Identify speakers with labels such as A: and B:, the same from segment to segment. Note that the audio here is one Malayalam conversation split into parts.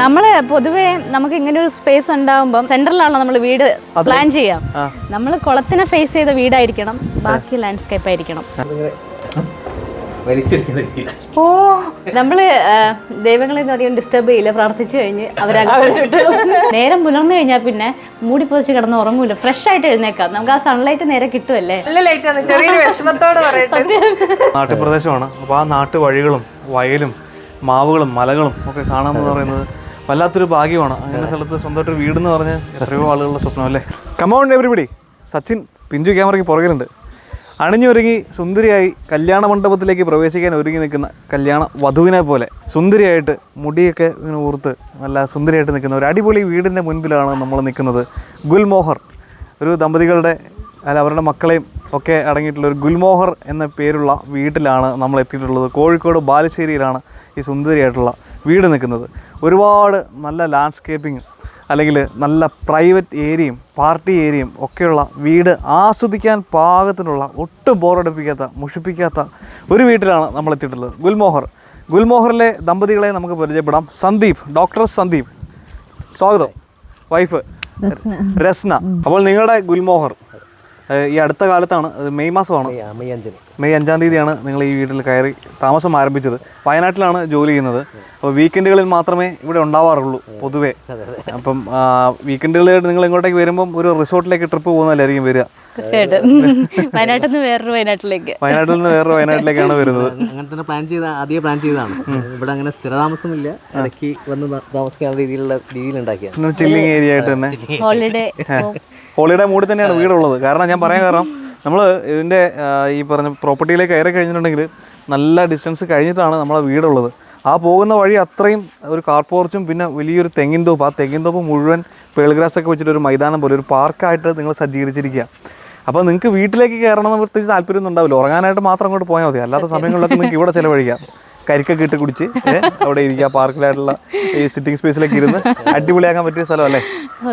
A: നമ്മള് പൊതുവേ നമുക്ക് ഇങ്ങനെ ഒരു സ്പേസ് ഉണ്ടാവുമ്പോൾ സെന്ററിലാണല്ലോ നമ്മൾ വീട് പ്ലാൻ ചെയ്യാം. നമ്മൾ കുളത്തിനെ ഫേസ് ചെയ്ത വീടായിരിക്കണം, ബാക്കി ലാൻഡ്സ്കേപ്പ് ആയിരിക്കണം. നമ്മള് ദൈവങ്ങളെ അധികം ഡിസ്റ്റർബ് ചെയ്യില്ല, പ്രാർത്ഥിച്ചു കഴിഞ്ഞ് അവരകത്ത് നേരം പുലർന്നു കഴിഞ്ഞാൽ പിന്നെ മൂടി പൊതിച്ച് കിടന്ന് ഉറങ്ങൂല, ഫ്രഷ് ആയിട്ട് എഴുന്നേക്കാം. നമുക്ക് ആ സൺലൈറ്റ് നേരെ കിട്ടുമല്ലേ.
B: നാട്ടുപ്രദേശമാണ്. അപ്പോൾ ആ നാട്ടു വഴികളും വയലും മാവുകളും മലകളും ഒക്കെ കാണാമെന്ന് പറയുന്നത് വല്ലാത്തൊരു ഭാഗ്യമാണ്. അങ്ങനെ സ്ഥലത്ത് സ്വന്തമായിട്ടൊരു വീടെന്ന് പറഞ്ഞ് എത്രയോ ആളുകളുടെ സ്വപ്നം അല്ലേ. കമോൺ എവരിബഡി, സച്ചിൻ പിഞ്ചു ക്യാമറയ്ക്ക് പുറകിലുണ്ട്. അണിഞ്ഞൊരുങ്ങി സുന്ദരിയായി കല്യാണ മണ്ഡപത്തിലേക്ക് പ്രവേശിക്കാൻ ഒരുങ്ങി നിൽക്കുന്ന കല്യാണ വധുവിനെ പോലെ സുന്ദരിയായിട്ട് മുടിയൊക്കെ ഇങ്ങനെ ഊർത്ത് നല്ല സുന്ദരിയായിട്ട് നിൽക്കുന്ന ഒരു അടിപൊളി വീടിൻ്റെ മുൻപിലാണ് നമ്മൾ നിൽക്കുന്നത്. ഗുൽമോഹർ ഒരു ദമ്പതികളുടെ അവരുടെ മക്കളെയും ഒക്കെ അടങ്ങിയിട്ടുള്ള ഒരു ഗുൽമോഹർ എന്ന പേരുള്ള വീട്ടിലാണ് നമ്മൾ എത്തിയിട്ടുള്ളത്. കോഴിക്കോട് ബാലുശ്ശേരിയിലാണ് ഈ സുന്ദരിയായിട്ടുള്ള വീട് നിൽക്കുന്നത്. ഒരുപാട് നല്ല ലാൻഡ്സ്കേപ്പിംഗ് അല്ലെങ്കിൽ നല്ല പ്രൈവറ്റ് ഏരിയയും പാർട്ടി ഏരിയയും ഒക്കെയുള്ള വീട് ആസ്വദിക്കാൻ പാകത്തിനുള്ള ഒട്ടും ബോറടിപ്പിക്കാത്ത മുഷിപ്പിക്കാത്ത ഒരു വീട്ടിലാണ് നമ്മൾ എത്തിയിട്ടുള്ളത്. ഗുൽമോഹറിലെ ദമ്പതികളെ നമുക്ക് പരിചയപ്പെടാം. സന്ദീപ്, ഡോക്ടർ സന്ദീപ്, സ്വാഗതം. വൈഫ് രസ്ന. അപ്പോൾ നിങ്ങളുടെ ഗുൽമോഹർ ഈ അടുത്ത കാലത്താണ്, മെയ് മാസമാണ്, മെയ് 5-ാം തീയതിയാണ് നിങ്ങൾ ഈ വീട്ടിൽ കയറി താമസം ആരംഭിച്ചത്. വയനാട്ടിലാണ് ജോലി ചെയ്യുന്നത്. അപ്പോൾ വീക്കെൻഡുകളിൽ മാത്രമേ ഇവിടെ ഉണ്ടാവാറുള്ളൂ പൊതുവേ. അപ്പം വീക്കെൻഡുകളിൽ നിങ്ങൾ ഇങ്ങോട്ടേക്ക് വരുമ്പം ഒരു റിസോർട്ടിലേക്ക് ട്രിപ്പ് പോകുന്നതല്ലായിരിക്കും വരിക.
A: വയനാട്ടിൽ നിന്ന് വേറൊരു
B: വയനാട്ടിലേക്കാണ് വരുന്നത്.
C: അങ്ങനെ തന്നെ പ്ലാൻ ചെയ്താണ്. ഇവിടെ അങ്ങനെ സ്ഥിരതാമസമില്ല, ഇടയ്ക്ക് വന്ന് താമസിക്കാവുന്ന രീതിയിലുണ്ടാക്കിയ
B: ചില്ലിങ് ഏരിയ ആയിട്ട് തന്നെ ഹോളിഡേ മൂഡിൽ തന്നെയാണ് വീടുള്ളത്. കാരണം ഞാൻ പറയാൻ കാരണം നമ്മൾ ഇതിൻ്റെ ഈ പറഞ്ഞ പ്രോപ്പർട്ടിയിലേക്ക് കയറി കഴിഞ്ഞിട്ടുണ്ടെങ്കിൽ നല്ല ഡിസ്റ്റൻസ് കഴിഞ്ഞിട്ടാണ് നമ്മളെ വീടുള്ളത്. ആ പോകുന്ന വഴി അത്രയും ഒരു കാർ പോർച്ചും പിന്നെ വലിയൊരു തെങ്ങിൻ തോപ്പ്, ആ തെങ്ങിൻ തോപ്പ് മുഴുവൻ പേൾഗ്രാസൊക്കെ വെച്ചിട്ട് ഒരു മൈതാനം പോലെ ഒരു പാർക്കായിട്ട് നിങ്ങൾ സജ്ജീകരിച്ചിരിക്കുക. അപ്പോൾ നിങ്ങൾക്ക് വീട്ടിലേക്ക് കയറണമെന്ന് പ്രത്യേകിച്ച് താല്പര്യമൊന്നും ഉണ്ടാവില്ല, ഉറങ്ങാനായിട്ട് മാത്രം അങ്ങോട്ട് പോയാൽ മതി. അല്ലാത്ത സമയങ്ങളിലൊക്കെ നിങ്ങൾക്ക് ഇവിടെ ചിലവഴിക്കാം. കരിക്കൊക്കെ ഇട്ട് കുടിച്ച് അവിടെ ഇരിക്കുക, പാർക്കിലായിട്ടുള്ള ഈ സിറ്റിംഗ് സ്പേസിലേക്ക് ഇരുന്ന് അടിപൊളിയാക്കാൻ പറ്റിയ സ്ഥലമല്ലേ.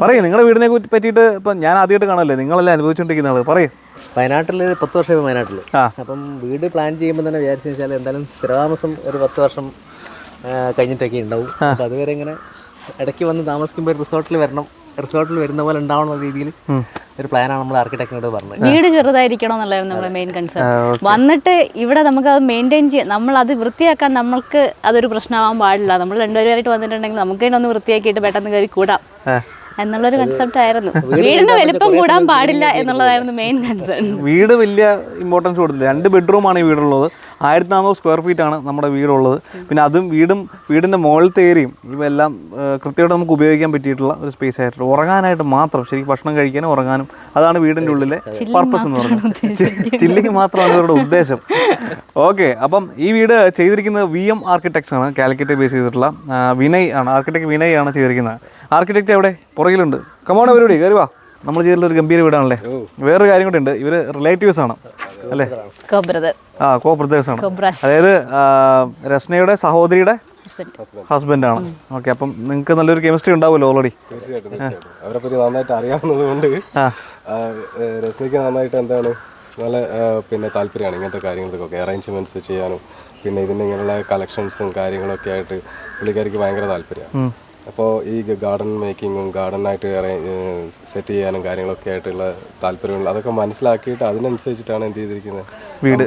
B: പറയും നിങ്ങളുടെ വീടിനെ പറ്റിയിട്ട്. ഇപ്പം ഞാൻ ആദ്യമായിട്ട് കാണല്ലേ, നിങ്ങളല്ലേ അനുഭവിച്ചുകൊണ്ടിരിക്കുന്ന ആൾ. പറയും.
C: വയനാട്ടിൽ 10 വർഷമായി വയനാട്ടിൽ. അപ്പം വീട് പ്ലാൻ ചെയ്യുമ്പോൾ തന്നെ വിചാരിച്ചു വെച്ചാൽ എന്തായാലും സ്ഥിരതാമസം ഒരു 10 വർഷം കഴിഞ്ഞിട്ടൊക്കെ ഉണ്ടാവും. അപ്പം അതുവരെ ഇങ്ങനെ ഇടയ്ക്ക് വന്ന് താമസിക്കുമ്പോൾ റിസോർട്ടിൽ വരുന്ന പോലെ ഉണ്ടാവുന്ന രീതിയിൽ ഒരു പ്ലാനാണ് നമ്മൾ ആർക്കിടെക്റ്റിനോട് പറഞ്ഞത്.
A: വീട് ചെറുതായിരിക്കണം എന്നുള്ളതായിരുന്നു നമ്മുടെ മെയിൻ കൺസേൺ. വന്നിട്ട് ഇവിടെ നമുക്ക് അത് മെയിൻറ്റെയിൻ ചെയ്യാൻ, നമ്മൾ അത് വൃത്തിയാക്കാൻ നമ്മൾക്ക് അതൊരു പ്രശ്നമാവാൻ പാടില്ല. നമ്മൾ രണ്ടുപേരായിട്ട് വന്നിട്ടുണ്ടെങ്കിൽ നമുക്ക് തന്നെ ഒന്ന് വൃത്തിയാക്കിയിട്ട് പെട്ടെന്ന് കയറി കൂടാം എന്നുള്ളൊരു കൺസെപ്റ്റ് ആയിരുന്നു. വീടിന് വലിപ്പം കൂടാൻ പാടില്ല എന്നുള്ളതായിരുന്നു മെയിൻ കൺസേൺ.
B: വീട് വലിയ ഇമ്പോർട്ടൻസ് കൊടുത്തില്ല. 2 ബെഡ്റൂമാണ് ഈ വീടുള്ളത്. 1400 സ്ക്വയർ ഫീറ്റാണ് നമ്മുടെ വീടുള്ളത്. പിന്നെ അതും വീടിൻ്റെ മുകളിലത്തെ ഏരിയയും ഇവയെല്ലാം കൃത്യമായിട്ട് നമുക്ക് ഉപയോഗിക്കാൻ പറ്റിയിട്ടുള്ള ഒരു സ്പേസ് ആയിട്ട് ഉറങ്ങാനായിട്ട് മാത്രം, ശരിക്കും ഭക്ഷണം കഴിക്കാനും ഉറങ്ങാനും. അതാണ് വീടിൻ്റെ ഉള്ളിലെ പർപ്പസ് എന്ന് പറയുന്നത്. ചില്ലിങ് മാത്രമാണ് ഇവരുടെ ഉദ്ദേശം. ഓക്കെ, അപ്പം ഈ വീട് ചെയ്തിരിക്കുന്നത് VM ആർക്കിടെക്ട്സ് ആണ്, കാലിക്കറ്റ് ബേസ് ചെയ്തിട്ടുള്ള വിനയ് ആണ്. ആർക്കിടെക്ട് വിനയ് ആണ് ചെയ്തിരിക്കുന്നത്. ആർക്കിടെക്ട് എവിടെ? പുറകിലുണ്ട്. കമോൺ അവരോട് കയറി വാ. നമ്മൾ ചെയ്തിട്ടുള്ള ഒരു ഗംഭീര വീടാണല്ലേ. വേറൊരു കാര്യം കൂടെ ഉണ്ട്, ഇവര് റിലേറ്റീവ്സ് ആണ് അല്ലേ? കോ ബ്രദേഴ്സ് ആണ്. അതായത് രസ്നയുടെ സഹോദരിയുടെ ഹസ്ബൻഡാണ്. ഓക്കെ, അപ്പം നിങ്ങൾക്ക് നല്ലൊരു കെമിസ്ട്രി ഉണ്ടാവുമല്ലോ ഓൾറെഡി.
D: അവരെ പറ്റി നന്നായിട്ട് അറിയാവുന്നത് കൊണ്ട് രസ്നയ്ക്ക് നന്നായിട്ട് എന്താണ് നല്ല പിന്നെ താല്പര്യമാണ് ഇങ്ങനത്തെ കാര്യങ്ങൾക്കൊക്കെ അറേഞ്ച്മെന്റ്സ് ചെയ്യാനും പിന്നെ ഇതിൻ്റെ ഇങ്ങനെയുള്ള കളക്ഷൻസും കാര്യങ്ങളൊക്കെ ആയിട്ട് പുള്ളിക്കാരിക്ക് ഭയങ്കര താല്പര്യമാണ്. അപ്പോൾ ഈ ഗാർഡൻ മേക്കിങ്ങും ഗാർഡനായിട്ട് സെറ്റ് ചെയ്യാനും കാര്യങ്ങളൊക്കെ ആയിട്ടുള്ള താല്പര്യമുള്ള അതൊക്കെ മനസ്സിലാക്കിയിട്ട് അതിനനുസരിച്ചിട്ടാണ് എന്ത് ചെയ്തിരിക്കുന്നത് വീട്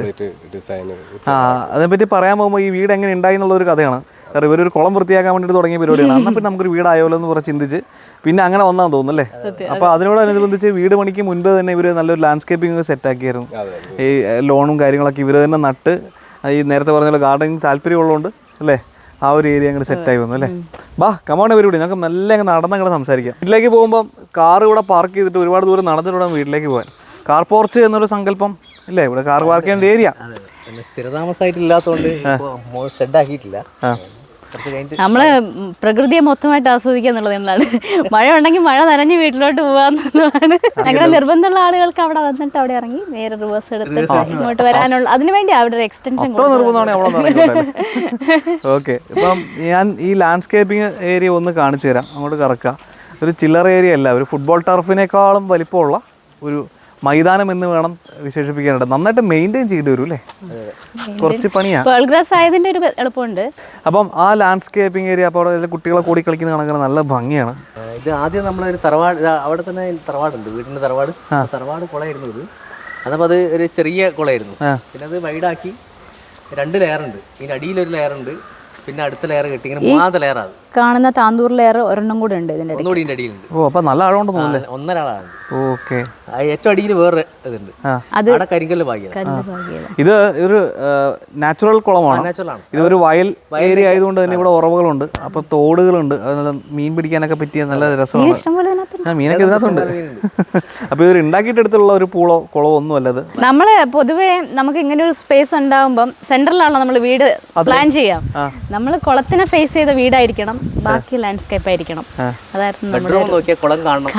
D: ഡിസൈൻ.
B: അതിനെപ്പറ്റി പറയാൻ പോകുമ്പോൾ ഈ വീട് എങ്ങനെ ഉണ്ടായി എന്നുള്ളൊരു കഥയാണ്. കാരണം ഇവരൊരു കുളം വൃത്തിയാക്കാൻ വേണ്ടിയിട്ട് തുടങ്ങിയ പരിപാടിയാണ്. എന്നാൽ പിന്നെ നമുക്കൊരു വീടായോല്ലോ എന്ന് പറഞ്ഞ് ചിന്തിച്ച് പിന്നെ അങ്ങനെ വന്നാന്ന് തോന്നുന്നു അല്ലേ. അപ്പോൾ അതിനോടനുബന്ധിച്ച് വീട് പണിക്ക് മുൻപ് തന്നെ ഇവർ നല്ലൊരു ലാൻഡ്സ്കേപ്പിംഗ് സെറ്റാക്കിയായിരുന്നു. ഈ ലോണും കാര്യങ്ങളൊക്കെ ഇവർ തന്നെ നട്ട് ഈ നേരത്തെ പറഞ്ഞ ഗാർഡനിങ് താല്പര്യമുള്ളതുകൊണ്ട് അല്ലേ ആ ഒരു ഏരിയ അങ്ങോട്ട് സെറ്റായി വന്നു അല്ലേ. ബാ കമോൺ പരിപാടി, ഞങ്ങൾക്ക് നല്ല അങ്ങ് നടന്നങ്ങോട്ട് സംസാരിക്കാം. വീട്ടിലേക്ക് പോകുമ്പം കാർ ഇവിടെ പാർക്ക് ചെയ്തിട്ട് ഒരുപാട് ദൂരം നടന്നിട്ട് വേണം വീട്ടിലേക്ക് പോകാൻ. കാർ പോർച്ച് എന്നൊരു സങ്കല്പം ഇല്ലേ ഇവിടെ കാർ പാർക്ക് ചെയ്യേണ്ട ഏരിയ.
C: സ്ഥിരതാമസമായിട്ടില്ലാത്തതുകൊണ്ട് ഷെഡ് ആക്കിയിട്ടില്ല.
A: നമ്മള് പ്രകൃതിയെ മൊത്തമായിട്ട് ആസ്വദിക്കുക എന്നുള്ളത് നമ്മളാണ്. മഴ ഉണ്ടെങ്കിൽ മഴ നനഞ്ഞ് വീട്ടിലോട്ട് പോകാന്നുള്ളതാണ് ഞങ്ങളുടെ നിർബന്ധമുള്ള ആളുകൾക്ക്. അവിടെ വന്നിട്ട് അവിടെ ഇറങ്ങി നേരെ റിവേഴ്സ് എടുത്തിട്ട് ഇങ്ങോട്ട് വരാനുള്ള അതിനുവേണ്ടി അവിടെ ഒരു എക്സ്റ്റൻഷൻ.
B: ഓക്കെ, ഇപ്പം ഞാൻ ഈ ലാൻഡ്സ്കേപ്പിംഗ് ഏരിയ ഒന്ന് കാണിച്ചു തരാം. അങ്ങോട്ട് കറക്കുക. ഒരു ചില്ലറ ഏരിയ അല്ല, ഒരു ഫുട്ബോൾ ടർഫിനേക്കാളും വലിപ്പമുള്ള മൈതാനം എന്ന് വേണം വിശേഷിപ്പിക്കാനായിട്ട്. നന്നായിട്ട് മെയിൻറ്റെയിൻ ചെയ്യേണ്ടി വരും അല്ലേ? കുറച്ച് പണിയാണ്.
A: പേൾ ഗ്രാസ് ആയതിൻ്റെ ഒരു എളുപ്പമുണ്ട്.
B: അപ്പം ആ ലാൻഡ്സ്കേപ്പിംഗ് ഏരിയ, അപ്പോൾ അവിടെ കുട്ടികളെ കൂടി കളിക്കുന്ന കണക്കാണ്, നല്ല ഭംഗിയാണ്.
C: ഇത് ആദ്യം നമ്മളൊരു തറവാട്, അവിടെ തന്നെ തറവാടുണ്ട്, വീടിൻ്റെ തറവാട്. തറവാട് കുളമായിരുന്നു ഇത്. അതപ്പോൾ അത് ഒരു ചെറിയ കുളമായിരുന്നു. പിന്നെ അത് വൈഡാക്കി 2 ലെയറുണ്ട്. ഇതിന് അടിയിലൊരു ലെയറുണ്ട്, പിന്നെ അടുത്ത ലെയർ കെട്ടി, ഇങ്ങനെ 3ാമത്തെ ലെയറാണ്
A: കാണുന്ന താന്തൂർ ലെയർ ഒരെണ്ണം കൂടെ ഉണ്ട് ഇതിൻ്റെ
C: ഒന്നുകൂടി ഇതിൻ്റെ അടിയിലുണ്ട്.
B: ഓ, അപ്പം നല്ല ആഴമുണ്ട് തോന്നുന്നില്ലേ?
C: 1.5 ആളാണ്.
B: ഓക്കെ.
C: ഏറ്റവും അടിയിൽ വേറെ ഇതുണ്ട്, അവിടെ കരിങ്കല്ല് ഭാഗ്യം.
B: ഇത് ഒരു നാച്ചുറൽ കുളമാണ്.
C: നാച്ചുറലാണ്.
B: ഇതൊരു വയൽ ഏരിയ ആയതുകൊണ്ട് തന്നെ ഇവിടെ ഉറവുകളുണ്ട്, അപ്പോൾ തോടുകളുണ്ട്. അത് മീൻ പിടിക്കാനൊക്കെ പറ്റിയ നല്ല രസമാണ്. മീനൊക്കെ ഇതിനകത്തുണ്ട്. അപ്പോൾ ഇതൊരു ഉണ്ടാക്കിയിട്ടെടുത്തുള്ള ഒരു പൂളോ കുളമോ ഒന്നും അല്ലത്.
A: നമ്മൾ പൊതുവേ നമുക്ക് ഇങ്ങനെ ഒരു സ്പേസ് ഉണ്ടാകുമ്പം സെന്ററിലാണല്ലോ നമ്മൾ വീട് പ്ലാൻ ചെയ്യാം. നമ്മൾ കുളത്തിനെ ഫേസ് ചെയ്ത വീടായിരിക്കണം, ബാക്കി ലാൻഡ്സ്കേപ്പ് ആയിരിക്കണം. അതായിരുന്നു നമ്മുടെ
C: കുളം കാണണം.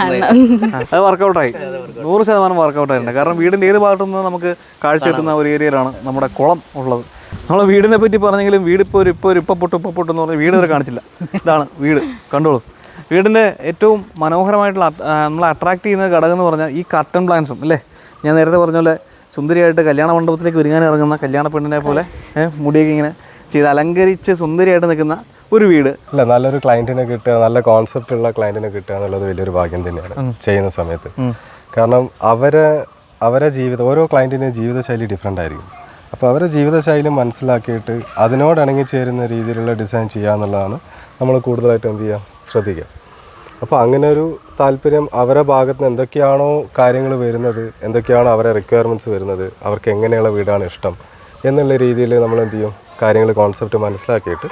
B: അത് വർക്കൗട്ടായി, 100% വർക്കൗട്ടായിട്ടുണ്ട്. കാരണം വീടിൻ്റെ ഏത് ഭാഗത്തു നിന്ന് നമുക്ക് കാഴ്ച എത്തുന്ന ഒരു ഏരിയയിലാണ് നമ്മുടെ കുളം ഉള്ളത്. നമ്മൾ വീടിനെ പറ്റി പറഞ്ഞെങ്കിലും വീട് ഇപ്പോൾ പൊട്ടെന്ന് പറഞ്ഞാൽ വീട് വരെ കാണിച്ചില്ല. ഇതാണ് വീട്, കണ്ടോളൂ. വീടിൻ്റെ ഏറ്റവും മനോഹരമായിട്ടുള്ള നമ്മളെ അട്രാക്ട് ചെയ്യുന്ന ഘടകം എന്ന് പറഞ്ഞാൽ ഈ കർട്ടൻ പ്ലാന്റ്സും അല്ലേ. ഞാൻ നേരത്തെ പറഞ്ഞ പോലെ സുന്ദരിയായിട്ട് കല്യാണ മണ്ഡപത്തിലേക്ക് ഒരുങ്ങാൻ ഇറങ്ങുന്ന കല്യാണ പെണ്ണിനെ പോലെ മുടിയൊക്കെ ഇങ്ങനെ ചെയ്ത് അലങ്കരിച്ച് സുന്ദരിയായിട്ട് നിൽക്കുന്ന ഒരു വീട്.
D: അല്ല, നല്ലൊരു ക്ലയൻറ്റിനെ കിട്ടുക, നല്ല കോൺസെപ്റ്റ് ഉള്ള ക്ലയൻറ്റിനെ കിട്ടുക എന്നുള്ളത് വലിയൊരു ഭാഗ്യം തന്നെയാണ് ചെയ്യുന്ന സമയത്ത്. കാരണം അവരെ ജീവിതം, ഓരോ ക്ലയൻറ്റിൻ്റെയും ജീവിതശൈലി ഡിഫറെൻ്റ് ആയിരിക്കും. അപ്പോൾ അവരുടെ ജീവിതശൈലി മനസ്സിലാക്കിയിട്ട് അതിനോട് ഇണങ്ങിച്ചേരുന്ന രീതിയിലുള്ള ഡിസൈൻ ചെയ്യുക എന്നുള്ളതാണ് നമ്മൾ കൂടുതലായിട്ട് എന്ത് ചെയ്യുക, ശ്രദ്ധിക്കുക. അപ്പോൾ അങ്ങനെ ഒരു താല്പര്യം അവരുടെ ഭാഗത്ത് നിന്ന് എന്തൊക്കെയാണോ കാര്യങ്ങൾ വരുന്നത്, എന്തൊക്കെയാണോ അവരുടെ റിക്വയർമെൻറ്റ്സ് വരുന്നത്, അവർക്ക് എങ്ങനെയുള്ള വീടാണ് ഇഷ്ടം എന്നുള്ള രീതിയിൽ നമ്മൾ എന്ത് ചെയ്യും, കാര്യങ്ങൾ കോൺസെപ്റ്റ് മനസ്സിലാക്കിയിട്ട്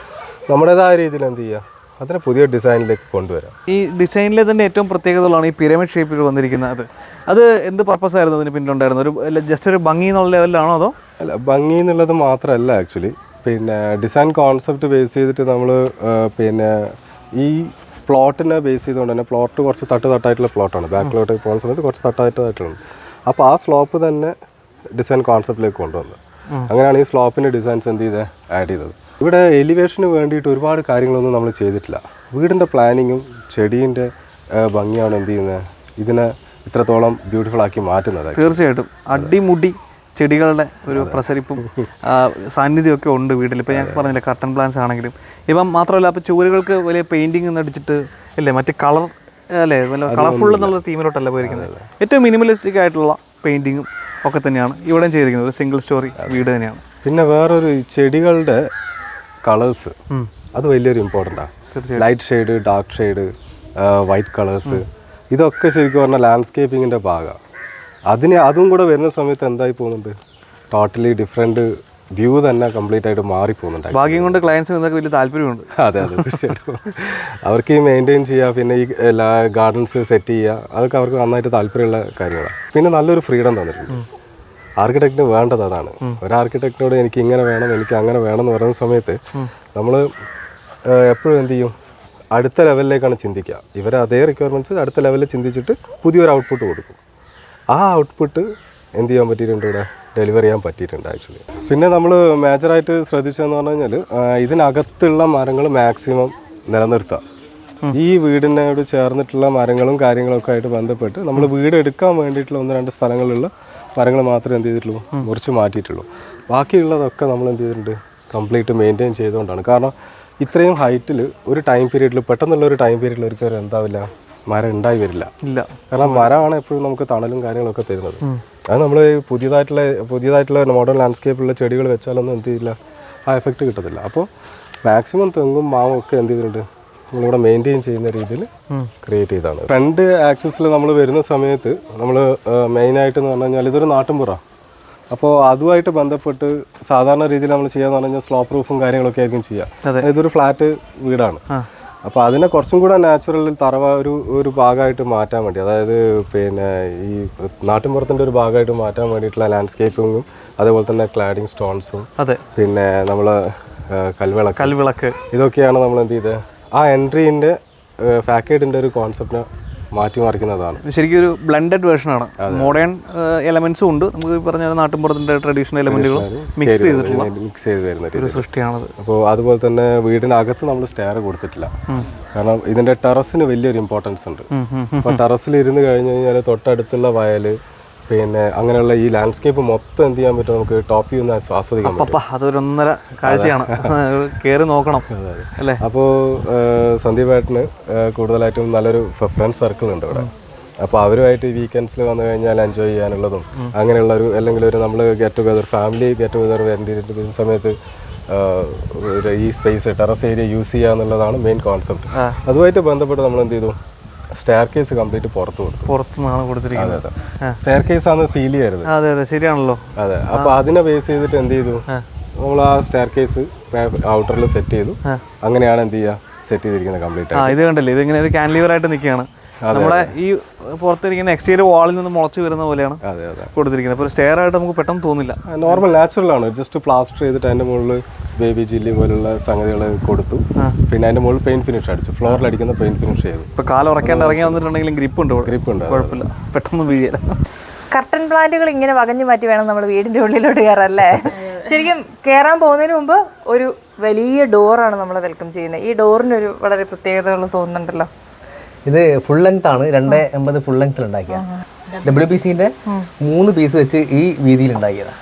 D: നമ്മുടേതായ രീതിയിൽ എന്ത് ചെയ്യുക, അതിനെ പുതിയ ഡിസൈനിലേക്ക് കൊണ്ടുവരാം.
B: ഈ ഡിസൈനിലെ തന്നെ ഏറ്റവും പ്രത്യേകതകളാണ് ഈ പിരമിഡ് ഷേപ്പിൽ വന്നിരിക്കുന്നത്. അത് എന്ത് പർപ്പസ് ആയിരുന്നു അതിന് പിന്നിലുണ്ടായിരുന്നത്? ഒരു ജസ്റ്റ് ഒരു ഭംഗി എന്നുള്ള ലെവലിലാണോ അതോ?
D: അല്ല, ഭംഗി എന്നുള്ളത് മാത്രമല്ല ആക്ച്വലി. പിന്നെ ഡിസൈൻ കോൺസെപ്റ്റ് ബേസ് ചെയ്തിട്ട് നമ്മൾ പിന്നെ ഈ പ്ലോട്ടിനെ ബേസ് ചെയ്തുകൊണ്ട് തന്നെ, പ്ലോട്ട് കുറച്ച് തട്ടായിട്ടുള്ള പ്ലോട്ടാണ്, ബാക്കിലോട്ട് പോകുന്ന സമയത്ത് കുറച്ച് തട്ടായിട്ടുണ്ട്. അപ്പോൾ ആ സ്ലോപ്പ് തന്നെ ഡിസൈൻ കോൺസെപ്റ്റിലേക്ക് കൊണ്ടുവന്നത്. അങ്ങനെയാണ് ഈ സ്ലോപ്പിൻ്റെ ഡിസൈൻസ് എന്ത് ചെയ്ത് ആഡ് ചെയ്തത്. ഇവിടെ എലിവേഷന് വേണ്ടിയിട്ട് ഒരുപാട് കാര്യങ്ങളൊന്നും നമ്മൾ ചെയ്തിട്ടില്ല. വീടിൻ്റെ പ്ലാനിങ്ങും ചെടീൻ്റെ ഭംഗിയാണ് എന്ത് ചെയ്യുന്നത്, ഇതിനെ ഇത്രത്തോളം ബ്യൂട്ടിഫുൾ ആക്കി മാറ്റുന്നത്.
B: തീർച്ചയായിട്ടും അടിമുടി ചെടികളുടെ ഒരു പ്രസരിപ്പും സാന്നിധ്യമൊക്കെ ഉണ്ട് വീട്ടിൽ. ഇപ്പോൾ ഞാൻ പറഞ്ഞില്ല, കർട്ടൻ പ്ലാന്റ്സ് ആണെങ്കിലും. ഇപ്പം മാത്രമല്ല, അപ്പോൾ ചുവരുകൾക്ക് വലിയ പെയിൻറ്റിങ് ഒന്നും അടിച്ചിട്ട് അല്ലേ, മറ്റേ കളർ അല്ലേ, വല്ല കളർഫുൾ എന്നുള്ള തീമിലോട്ടല്ല പോയിരിക്കുന്നത്. ഏറ്റവും മിനിമലിസ്റ്റിക് ആയിട്ടുള്ള പെയിൻറ്റിങ്ങും ഒക്കെ തന്നെയാണ് ഇവിടെയും ചെയ്തിരിക്കുന്നത്. ഒരു സിംഗിൾ സ്റ്റോറി വീട് തന്നെയാണ്.
D: പിന്നെ വേറൊരു ചെടികളുടെ കളേഴ്സ്, അത് വലിയൊരു ഇമ്പോർട്ടൻ്റാണ്. Light shade, dark shade, white colours, ഇതൊക്കെ ശരിക്കും പറഞ്ഞാൽ ലാൻഡ്സ്കേപ്പിങ്ങിൻ്റെ ഭാഗമാണ്. അതും കൂടെ വരുന്ന സമയത്ത് എന്തായി പോകുന്നുണ്ട്, ടോട്ടലി ഡിഫറെൻറ്റ് വ്യൂ തന്നെ കംപ്ലീറ്റ് ആയിട്ട് മാറിപ്പോകുന്നുണ്ട്.
B: ഭാഗ്യം കൊണ്ട് ക്ലയൻസിന് ഇതൊക്കെ വലിയ താല്പര്യമുണ്ട്.
D: അതെ, തീർച്ചയായിട്ടും. അവർക്ക് ഈ മെയിൻറ്റെയിൻ ചെയ്യുക, പിന്നെ ഈ ഗാർഡൻസ് സെറ്റ് ചെയ്യുക, അതൊക്കെ അവർക്ക് നന്നായിട്ട് താല്പര്യമുള്ള കാര്യങ്ങളാണ്. പിന്നെ നല്ലൊരു ഫ്രീഡം തന്നിട്ടുണ്ട്. ആർക്കിടെക്റ്റിന് വേണ്ടത് അതാണ്. ഒരു ആർക്കിടെക്റ്റിനോട് എനിക്ക് ഇങ്ങനെ വേണം, എനിക്ക് അങ്ങനെ വേണം എന്ന് പറയുന്ന സമയത്ത് നമ്മൾ എപ്പോഴും എന്ത് ചെയ്യും, അടുത്ത ലെവലിലേക്കാണ് ചിന്തിക്കുക. ഇവരെ അതേ റിക്വയർമെൻറ്റ്സ് അടുത്ത ലെവലിൽ ചിന്തിച്ചിട്ട് പുതിയൊരു ഔട്ട്പുട്ട് കൊടുക്കും. ആ ഔട്ട്പുട്ട് എന്ത് ചെയ്യാൻ പറ്റിയിട്ടുണ്ട്, ഇവിടെ ഡെലിവർ ചെയ്യാൻ പറ്റിയിട്ടുണ്ട് ആക്ച്വലി. പിന്നെ നമ്മൾ മേജറായിട്ട് ശ്രദ്ധിച്ചതെന്ന് പറഞ്ഞു കഴിഞ്ഞാൽ, ഇതിനകത്തുള്ള മരങ്ങൾ മാക്സിമം നിലനിർത്തുക. ഈ വീടിനോട് ചേർന്നിട്ടുള്ള മരങ്ങളും കാര്യങ്ങളൊക്കെ ആയിട്ട് ബന്ധപ്പെട്ട് നമ്മൾ വീട് എടുക്കാൻ വേണ്ടിയിട്ടുള്ള 1-2 സ്ഥലങ്ങളിലുള്ള മരങ്ങൾ മാത്രമേ എന്ത് ചെയ്തിട്ടുള്ളൂ, മുറിച്ച് മാറ്റിയിട്ടുള്ളൂ. ബാക്കിയുള്ളതൊക്കെ നമ്മൾ എന്ത് ചെയ്തിട്ടുണ്ട്, കംപ്ലീറ്റ് മെയിൻറ്റെയിൻ ചെയ്തുകൊണ്ടാണ്. കാരണം ഇത്രയും ഹൈറ്റിൽ ഒരു ടൈം പീരീഡിൽ, പെട്ടെന്നുള്ള ഒരു ടൈം പീരീഡിൽ ഒരിക്കലും എന്താവില്ല, മരം ഉണ്ടായി വരില്ല. കാരണം മരമാണ് എപ്പോഴും നമുക്ക് തണലും കാര്യങ്ങളൊക്കെ തരുന്നത്. അത് നമ്മൾ പുതിയതായിട്ടുള്ള മോഡേൺ ലാൻഡ്സ്കേപ്പിലുള്ള ചെടികൾ വെച്ചാലൊന്നും എന്ത് ചെയ്യില്ല, ആ എഫക്റ്റ് കിട്ടത്തില്ല. അപ്പോൾ മാക്സിമം തെങ്ങും മാവും ഒക്കെ എന്ത് ചെയ്തിട്ടുണ്ട്, നമ്മളിവിടെ മെയിൻറ്റെയിൻ ചെയ്യുന്ന രീതിയിൽ ക്രിയേറ്റ് ചെയ്താണ്. ഫ്രണ്ട് ആക്സസിൽ നമ്മൾ വരുന്ന സമയത്ത് നമ്മൾ മെയിനായിട്ട് എന്ന് പറഞ്ഞു കഴിഞ്ഞാൽ ഇതൊരു നാട്ടിൻപുറ. അപ്പോൾ അതുമായിട്ട് ബന്ധപ്പെട്ട് സാധാരണ രീതിയിൽ നമ്മൾ ചെയ്യാന്ന് പറഞ്ഞു കഴിഞ്ഞാൽ സ്ലോ പ്രൂഫും കാര്യങ്ങളൊക്കെ ആയിരിക്കും ചെയ്യുക. ഇതൊരു ഫ്ലാറ്റ് വീടാണ്. അപ്പോൾ അതിനെ കുറച്ചും കൂടെ നാച്ചുറലിൽ ഒരു ഭാഗമായിട്ട് മാറ്റാൻ വേണ്ടി, അതായത് പിന്നെ ഈ നാട്ടിൻപുറത്തിൻ്റെ ഒരു ഭാഗമായിട്ട് മാറ്റാൻ വേണ്ടിയിട്ടുള്ള ലാൻഡ്സ്കേപ്പിങ്ങും അതേപോലെ തന്നെ ക്ലാഡിങ് സ്റ്റോൺസും പിന്നെ നമ്മൾ കൽവിളക്ക് ഇതൊക്കെയാണ് നമ്മൾ എന്ത് ചെയ്തത്, ആ എൻട്രീൻ്റെ ഫാക്കേഡിൻ്റെ ഒരു കോൺസെപ്റ്റിനെ മാറ്റിമറിക്കുന്നതാണ്.
B: ശരിക്കും ഒരു ബ്ലെൻഡഡ് വേർഷനാണ്. മോഡേൺ എലമെന്റ്സും ഉണ്ട്, നമുക്ക് പറഞ്ഞ നാട്ടിൻപുറത്തിൻ്റെ ട്രഡീഷണൽ എലമെന്റുകൾ മിക്സ് ചെയ്ത് വരുന്ന ഒരു സൃഷ്ടിയാണത്.
D: അപ്പോൾ അതുപോലെ തന്നെ വീടിനകത്ത് നമ്മൾ സ്റ്റെയർ കൊടുത്തിട്ടില്ല. കാരണം ഇതിൻ്റെ ടെറസിന് വലിയൊരു ഇമ്പോർട്ടൻസ് ഉണ്ട്. അപ്പോൾ ടെറസിൽ ഇരുന്ന് കഴിഞ്ഞ് കഴിഞ്ഞാൽ തൊട്ടടുത്തുള്ള വയൽ, പിന്നെ അങ്ങനെയുള്ള ഈ ലാൻഡ്സ്കേപ്പ് മൊത്തം എന്ത് ചെയ്യാൻ പറ്റും, നമുക്ക് ടോപ്പ് വ്യൂ ഒന്ന് ആസ്വദിക്കാൻ പറ്റും.
B: അതൊരു 1.5 കാഴ്ചയാണ്, കയറി നോക്കണം അല്ലേ.
D: അപ്പോൾ സന്ദീപേട്ടന് കൂടുതലായിട്ടും നല്ലൊരു ഫ്രണ്ട് സർക്കിൾ ഉണ്ട് ഇവിടെ. അപ്പോൾ അവരുമായിട്ട് ഈ വീക്കെൻഡ്സിൽ വന്നു കഴിഞ്ഞാൽ എൻജോയ് ചെയ്യാനുള്ളതും അങ്ങനെയുള്ള ഒരു അല്ലെങ്കിൽ ഒരു നമ്മൾ get together family get together വരേണ്ടിയിരിക്കുന്ന സമയത്ത് ഈ സ്പേസ് ടെറസ് ഏരിയ യൂസ് ചെയ്യുക എന്നുള്ളതാണ് മെയിൻ കോൺസെപ്റ്റ്. അതുമായിട്ട് ബന്ധപ്പെട്ട് നമ്മൾ എന്ത് ചെയ്തു, സ്റ്റെയർ കേസ് കംപ്ലീറ്റ്
B: പുറത്തുനിന്നാണ് കൊടുത്തിരിക്കുന്നത്.
D: സ്റ്റെയർ കേസ് ആണ് ഫീൽ ചെയ്യരുത്.
B: അതെ അതെ ശരിയാണല്ലോ.
D: അതെ, അപ്പോൾ അതിനെ ബേസ് ചെയ്തിട്ട് എന്ത് ചെയ്തു, നമ്മൾ ആ സ്റ്റെയർ കേസ് ഔട്ടറിൽ സെറ്റ് ചെയ്തു. അങ്ങനെയാണ് എന്ത് ചെയ്യുക, സെറ്റ് ചെയ്തിരിക്കുന്നത് കംപ്ലീറ്റ്.
B: ഇത് കണ്ടല്ലേ, ഇതിങ്ങനെ ഒരു കാൻലിവർ ആയിട്ട് നിൽക്കുകയാണ്. നമ്മളെ ഈ പുറത്തിരിക്കുന്ന എക്സ്റ്റീരിയർ വാളിൽ നിന്ന് മുളച്ച് വരുന്ന പോലെയാണ് കൊടുത്തിരിക്കുന്നത്. അപ്പോൾ സ്റ്റെയർ ആയിട്ട് നമുക്ക് പെട്ടെന്ന് തോന്നില്ല,
D: നോർമൽ നാച്ചുറൽ ആണ്. ജസ്റ്റ് പ്ലാസ്റ്റർ ചെയ്തിട്ട് അതിൻ്റെ മുകളിൽ ബേബി ജില്ലി പോലുള്ള സംഗതികൾ കൊടുത്തു. പിന്നെ അതിൻ്റെ മുകളിൽ പെയിന്റ് ഫിനിഷ് അടിച്ചു, ഫ്ലോറിൽ അടിക്കുന്ന പെയിന്റ് ഫിനിഷ് ചെയ്തു.
B: ഇപ്പോൾ കാലം ഉറക്കാണ്ട് ഇറങ്ങി വന്നിട്ടുണ്ടെങ്കിലും ഗ്രിപ്പ് ഉണ്ട്, കുഴപ്പമില്ല, പെട്ടെന്ന് വീഴില്ല.
E: കർട്ടൻ പ്ലാന്റുകൾ ഇങ്ങനെ വകഞ്ഞു മാറ്റി വേണം നമ്മൾ വീടിൻ്റെ ഉള്ളിലോട്ട് കയറാല്ലേ. ശരിക്കും കയറാൻ പോകുന്നതിന് മുമ്പ് ഒരു വലിയ ഡോറാണ് നമ്മളെ വെൽക്കം ചെയ്യുന്നത്. ഈ ഡോറിനൊരു വളരെ പ്രത്യേകതകൾ തോന്നുന്നുണ്ടല്ലോ.
C: ഇത് ഫുൾ ലെങ്ത് ആണ്, 2.80 ഫുൾ ലെങ്ത്തിൽ ഉണ്ടാക്കിയ WPCന്റെ 3 പീസ് വെച്ച് ഈ വീതിയിൽ ഉണ്ടാക്കിയതാ.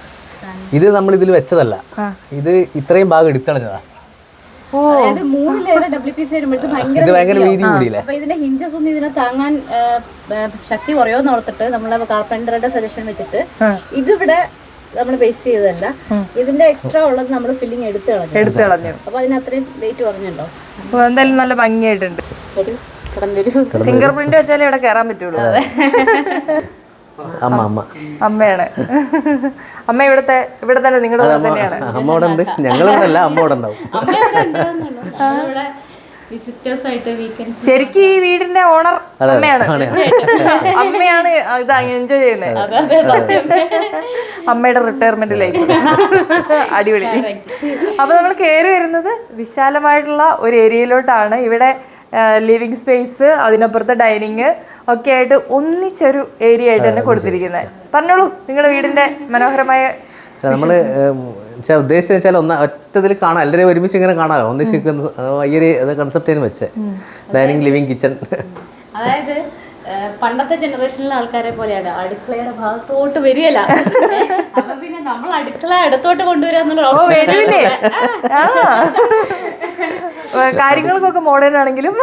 C: ഇത് നമ്മൾ ഇതിൽ വെച്ചതല്ല, ഇത് ഇത്രയും ഭാഗം എടുത്തളഞ്ഞതാ. ഇത് ഭയങ്കര വീതി കൂടിയില്ലേ.
A: ഇതിന്റെ ഹിഞ്ചസ് ഒന്നും ഇതിനെ താങ്ങാൻ ശക്തി കുറയോന്ന് ഓർത്തിട്ട് നമ്മളെ കാർപ്പൻറ്ററുടെ സജഷൻ വെച്ചിട്ട് ഇതിവിടെ നമ്മൾ പേസ്റ്റ് ചെയ്തതല്ല, ഇതിന്റെ എക്സ്ട്രാ ഉള്ളത് നമ്മൾ ഫില്ലിങ് എടുത്ത് കളഞ്ഞു. അപ്പൊ അതിന് അത്രയും വെയിറ്റ് കുറഞ്ഞുണ്ടോ.
E: അപ്പോൾ എന്തായാലും നല്ല ഭംഗിയായിട്ടുണ്ട്. ഫിംഗർ പ്രിന്റ് വെച്ചാലേ ഇവിടെ കയറാൻ പറ്റുള്ളൂ. അമ്മയാണ്. അമ്മ ഇവിടെ തന്നെ നിങ്ങളുടെ തന്നെയാണ്.
C: അമ്മ ഇവിടെ ഉണ്ട്, ഞങ്ങളിവിടെ അല്ല, അമ്മ ഇവിടെ ഉണ്ടാവും.
E: ശരിക്കും ഈ വീടിന്റെ ഓണർ അമ്മയാണ്. അമ്മയാണ് ഇത് എൻജോയ് ചെയ്യുന്നത്. അമ്മയുടെ റിട്ടയർമെന്റ് ലൈഫ് അടിപൊളി. അപ്പൊ നമ്മൾ കയറി വരുന്നത് വിശാലമായിട്ടുള്ള ഒരു ഏരിയയിലോട്ടാണ്. ഇവിടെ ലിവിങ് സ്പേസ്, അതിനപ്പുറത്തെ ഡൈനിങ് ഒക്കെ ആയിട്ട് ഒന്നിച്ചൊരു ഏരിയ ആയിട്ട് തന്നെ കൊടുത്തിരിക്കുന്നത്. പറഞ്ഞോളൂ നിങ്ങളുടെ വീടിന്റെ മനോഹരമായ.
C: നമ്മള് ഉദ്ദേശിച്ച വെച്ചാൽ ഒറ്റതിൽ കാണാം, എല്ലാവരും ഒരുമിച്ച് ഇങ്ങനെ കാണാമല്ലോ, ഒന്നിച്ച് ഈ ഒരു കൺസെപ്റ്റ് വെച്ചേ. Dining, living, kitchen.
A: അതായത് പണ്ടത്തെ ജനറേഷനിലെ ആൾക്കാരെ പോലെയാണ്, അടുക്കളയുടെ ഭാഗത്തോട്ട് വരികയല്ല. അപ്പൊ പിന്നെ നമ്മൾ അടുക്കള അടുത്തോട്ട് കൊണ്ടുവരാന്നുള്ള
E: കാര്യങ്ങൾക്കൊക്കെ മോഡേൺ ആണെങ്കിലും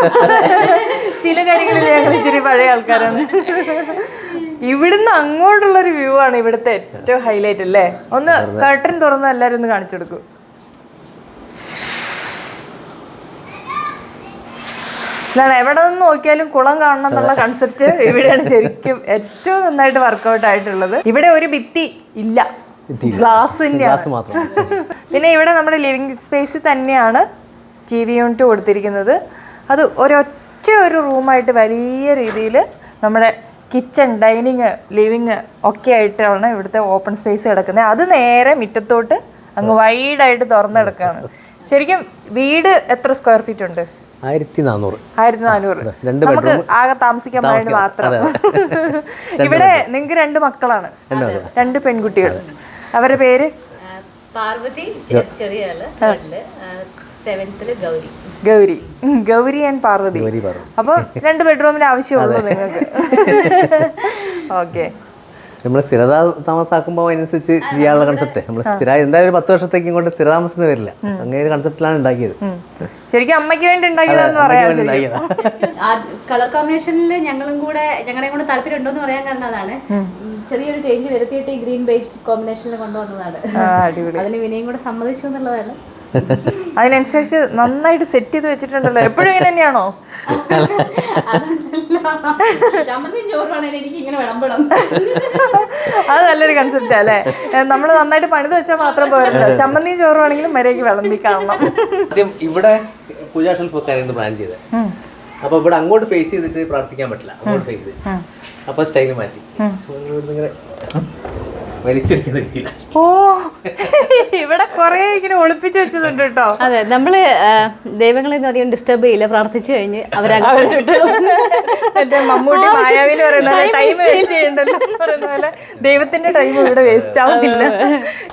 E: ചില കാര്യങ്ങളിൽ ഞങ്ങൾ ഇച്ചിരി പഴയ ആൾക്കാരാണ്. ഇവിടുന്ന് അങ്ങോട്ടുള്ളൊരു വ്യൂ ആണ് ഇവിടുത്തെ ഏറ്റവും ഹൈലൈറ്റ് അല്ലേ. ഒന്ന് കർട്ടൻ തുറന്ന് എല്ലാവരും ഒന്ന് കാണിച്ചു കൊടുക്കും. ഇതാണ് എവിടെ നിന്ന് നോക്കിയാലും കുളം കാണണം എന്നുള്ള കൺസെപ്റ്റ് ഇവിടെയാണ് ശരിക്കും ഏറ്റവും നന്നായിട്ട് വർക്കൗട്ട് ആയിട്ടുള്ളത്. ഇവിടെ ഒരു ഭിത്തി ഇല്ല, ഗ്ലാസിന്റെ മാത്രം. പിന്നെ ഇവിടെ നമ്മുടെ ലിവിങ് സ്പേസിൽ തന്നെയാണ് TV യൂണിറ്റ് കൊടുത്തിരിക്കുന്നത്. അത് ഒരു റൂമായിട്ട് വലിയ രീതിയിൽ നമ്മുടെ കിച്ചൺ, ഡൈനിങ്, ലിവിങ് ഒക്കെ ആയിട്ടാണ് ഇവിടുത്തെ ഓപ്പൺ സ്പേസ് കിടക്കുന്നത്. അത് നേരെ മുറ്റത്തോട്ട് അങ്ങ് വൈഡായിട്ട് തുറന്നു കിടക്കുകയാണ്. ശരിക്കും വീട് എത്ര സ്ക്വയർ ഫീറ്റ് ഉണ്ട്? 1400. നമുക്ക് ആകെ താമസിക്കാൻ വേണ്ടി മാത്രം. ഇവിടെ നിങ്ങൾക്ക് 2 മക്കളാണ്, 2 പെൺകുട്ടികൾ. അവരുടെ പേര്
A: പാർവതി,
E: ഗൗരി ആൻഡ് പാർവതി. അപ്പൊ 2 ബെഡ്റൂമിന് ആവശ്യമുള്ളൂ നിങ്ങൾക്ക്. ഓക്കെ.
C: നമ്മൾ സ്ഥിരത താമസാക്കുമ്പോൾ അതിനനുസരിച്ച് ചെയ്യാനുള്ള കൺസെപ്റ്റ്. നമ്മൾ സ്ഥിരമായി എന്തായാലും 10 വർഷത്തേക്ക് ഇങ്ങോട്ട് സ്ഥിരതാമസത്തിന് വരില്ല, അങ്ങനെ ഒരു കൺസെപ്റ്റിലാണ് ഉണ്ടാക്കിയത്.
E: ശരിക്കും അമ്മയ്ക്ക് വേണ്ടി ഉണ്ടാക്കിയതെന്ന് പറയാം.
A: കളർ കോമ്പിനേഷനിൽ ഞങ്ങളുടെയും കൂടെ താല്പര്യം ഉണ്ടോന്ന് പറയാൻ കാരണം അതാണ്. ചെറിയൊരു ചേഞ്ച് വരുത്തിയിട്ട് ഈ ഗ്രീൻ ബേജ് കോമ്പിനേഷനിൽ കൊണ്ടുവന്നതാണ്. അതിന് വിനയും കൂടെ സമ്മതിച്ചു എന്നുള്ളതാണ്.
E: അതിനനുസരിച്ച് നന്നായിട്ട് സെറ്റ് ചെയ്ത് വെച്ചിട്ടുണ്ടല്ലോ. എപ്പോഴും ഇങ്ങനെ തന്നെയാണോ? അത് നല്ലൊരു കൺസെപ്റ്റാ അല്ലേ. നമ്മൾ നന്നായിട്ട് പണിത് വെച്ചാൽ മാത്രം പോരല്ലോ, ചമ്മന്തിയും ചോറുവാണെങ്കിലും മര്യാദയ്ക്ക് വിളമ്പി കാണണം.
C: ആദ്യം ഇവിടെ പൂജാ ഷെൽഫ് വെക്കാനായിരുന്നു പ്ലാൻ ചെയ്തത്. അപ്പൊ ഇവിടെ അങ്ങോട്ട് ഫേസ് ചെയ്തിട്ട് പ്രാർത്ഥിക്കാൻ പറ്റില്ല, അങ്ങോട്ട് ഫേസ് ചെയ്ത്. അപ്പൊ സ്റ്റൈല് മാറ്റി. വലിച്ചെടുക്കുന്ന രീതിയിലാണ്.
E: ഓ ഇവിടെ കൊറേ ഇങ്ങനെ ഒളിപ്പിച്ചു വെച്ചതുണ്ട് കേട്ടോ.
A: അതെ, നമ്മള് ദൈവങ്ങളെയൊന്നും അധികം ഡിസ്റ്റർബ് ചെയ്യില്ല, പ്രാർത്ഥിച്ചു കഴിഞ്ഞ്
E: മറ്റേ മമ്മൂട്ടി മായാവിന് പറയുന്ന ടൈം വേസ്റ്റ് ചെയ്യണ്ടല്ലോ എന്ന് പറയുന്ന പോലെ ദൈവത്തിന്റെ ടൈം ഇവിടെ വേസ്റ്റ് ആവുന്നില്ല.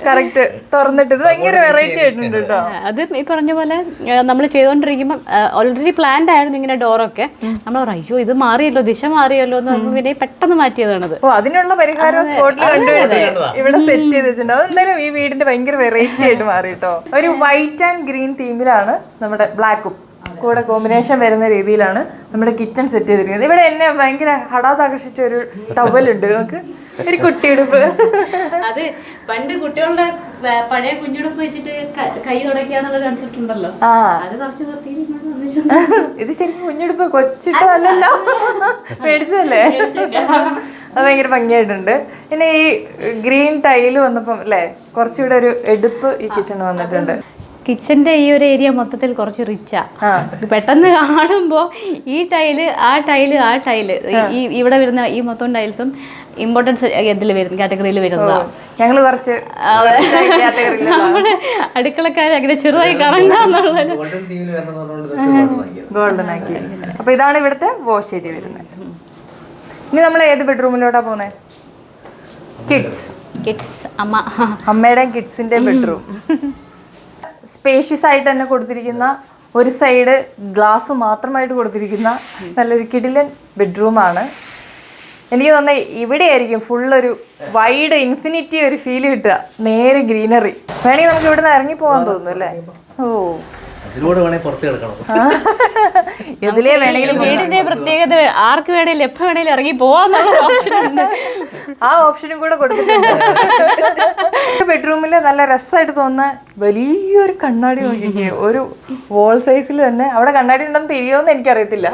E: കറക്റ്റ് തുറന്നിട്ട് ഇത് ഭയങ്കര വെറൈറ്റി ആയിട്ടുണ്ട് കേട്ടോ.
A: അത് ഈ പറഞ്ഞ പോലെ നമ്മൾ ചെയ്തുകൊണ്ടിരിക്കുമ്പോൾ ഓൾറെഡി പ്ലാൻഡ് ആയിരുന്നു ഇങ്ങനെ ഡോറൊക്കെ. നമ്മൾ പറഞ്ഞു അയ്യോ ഇത് മാറിയല്ലോ, ദിശ മാറിയല്ലോ എന്ന് പറയുമ്പോൾ പിന്നെ പെട്ടെന്ന് മാറ്റിയതാണത്.
E: ഓ അതിനുള്ള പരിഹാരം സ്പോട്ടിൽ കണ്ടുപിടിച്ച് ഇവിടെ സെറ്റ് ചെയ്ത് വെച്ചിട്ടുണ്ട്. അതെന്തായാലും ഈ വീടിന്റെ ഭയങ്കര വെറൈറ്റി ആയിട്ട് മാറി കേട്ടോ. ഒരു വൈറ്റ് ആൻഡ് ഗ്രീൻ തീമിലാണ് നമ്മുടെ ബ്ലാക്കും കൂടെ കോമ്പിനേഷൻ വരുന്ന രീതിയിലാണ് നമ്മുടെ കിച്ചൺ സെറ്റ് ചെയ്തിരിക്കുന്നത്. ഇവിടെ എന്നെ ഭയങ്കര ഹഠാത്ത് ആകർഷിച്ച ഒരു ടവലുണ്ട്, നമുക്ക് ഒരു കുട്ടിയുടുപ്പ്.
A: അത് പണ്ട് കുട്ടികളുടെ പഴയ കുഞ്ഞുടുപ്പ് വെച്ചിട്ട് കൈ തുടയ്ക്കാന്നുള്ള കൺസെപ്റ്റ് ഉണ്ടല്ലോ, അത് കുറച്ച്
E: ഇത് ശരിക്കും കുഞ്ഞുടുപ്പ് കൊച്ചിട്ടല്ലോ, മേടിച്ചതല്ലേ. അത് ഭയങ്കര ഭംഗിയായിട്ടുണ്ട്. പിന്നെ ഈ ഗ്രീൻ ടൈല് വന്നപ്പം അല്ലേ കുറച്ചുകൂടെ ഒരു എടുപ്പ് ഈ കിച്ചണ് വന്നിട്ടുണ്ട്.
A: കിച്ചന്റെ ഈ ഒരു ഏരിയ മൊത്തത്തിൽ കുറച്ച് റിച്ചാ. പെട്ടെന്ന് കാണുമ്പോ ഈ ടൈല് ആ ടൈല് ആ ടൈല് ഈ ഇവിടെ വരുന്ന ഈ മൊത്തം ടൈൽസും ഇമ്പോർട്ടൻസ് ഇതിൽ വരുന്ന കാറ്റഗറിയിൽ വരുന്നതാണ്.
E: ഞങ്ങള് കുറച്ച്
A: നമ്മുടെ അടുക്കളക്കാരെ അങ്ങനെ ചെറുതായി കാണണ്ടെന്നുള്ളത്
E: ഗോൾഡൻ ആക്കി. അപ്പൊ ഇതാണ് ഇവിടുത്തെ വാഷ് ഏരിയ വരുന്നത്. ഇനി നമ്മൾ ഏത് ബെഡ്റൂമിലോട്ടാ പോന്നെ?
A: കിഡ്സ്
E: അമ്മയുടെയും കിഡ്സിന്റെ ബെഡ്റൂം. സ്പേഷ്യസ് ആയിട്ട് തന്നെ കൊടുത്തിരിക്കുന്ന, ഒരു സൈഡ് ഗ്ലാസ് മാത്രമായിട്ട് കൊടുത്തിരിക്കുന്ന നല്ലൊരു കിടിലൻ ബെഡ്റൂമാണ്. എനിക്ക് തോന്നുന്നത് ഇവിടെ ആയിരിക്കും ഫുള്ളൊരു വൈഡ് ഇൻഫിനിറ്റി ഒരു ഫീൽ കിട്ടുക. നേരെ ഗ്രീനറി. വേണമെങ്കിൽ നമുക്ക് ഇവിടുന്ന് ഇറങ്ങി പോകാൻ തോന്നുന്നു അല്ലേ? ഓ
C: അതിലൂടെ വേണമെങ്കിൽ പുറത്ത് കിടക്കണം.
E: ഇതിലേ വേണമെങ്കിലും
A: വീടിന്റെ പ്രത്യേകത ആർക്ക് വേണേലും എപ്പോ വേണേലും ഇറങ്ങി പോവാന്നുള്ള ഓപ്ഷൻ ഉണ്ട്.
E: ആ ഓപ്ഷനും കൂടെ കൊടുത്തിട്ടുണ്ട്. ബെഡ്റൂമിൽ നല്ല രസമായിട്ട് തോന്നുന്ന വലിയൊരു കണ്ണാടി നോക്കിക്കേ, ഒരു വോൾ സൈസിൽ തന്നെ. അവിടെ കണ്ണാടി ഉണ്ടെന്ന് തിരിയോന്ന് എനിക്കറിയത്തില്ല.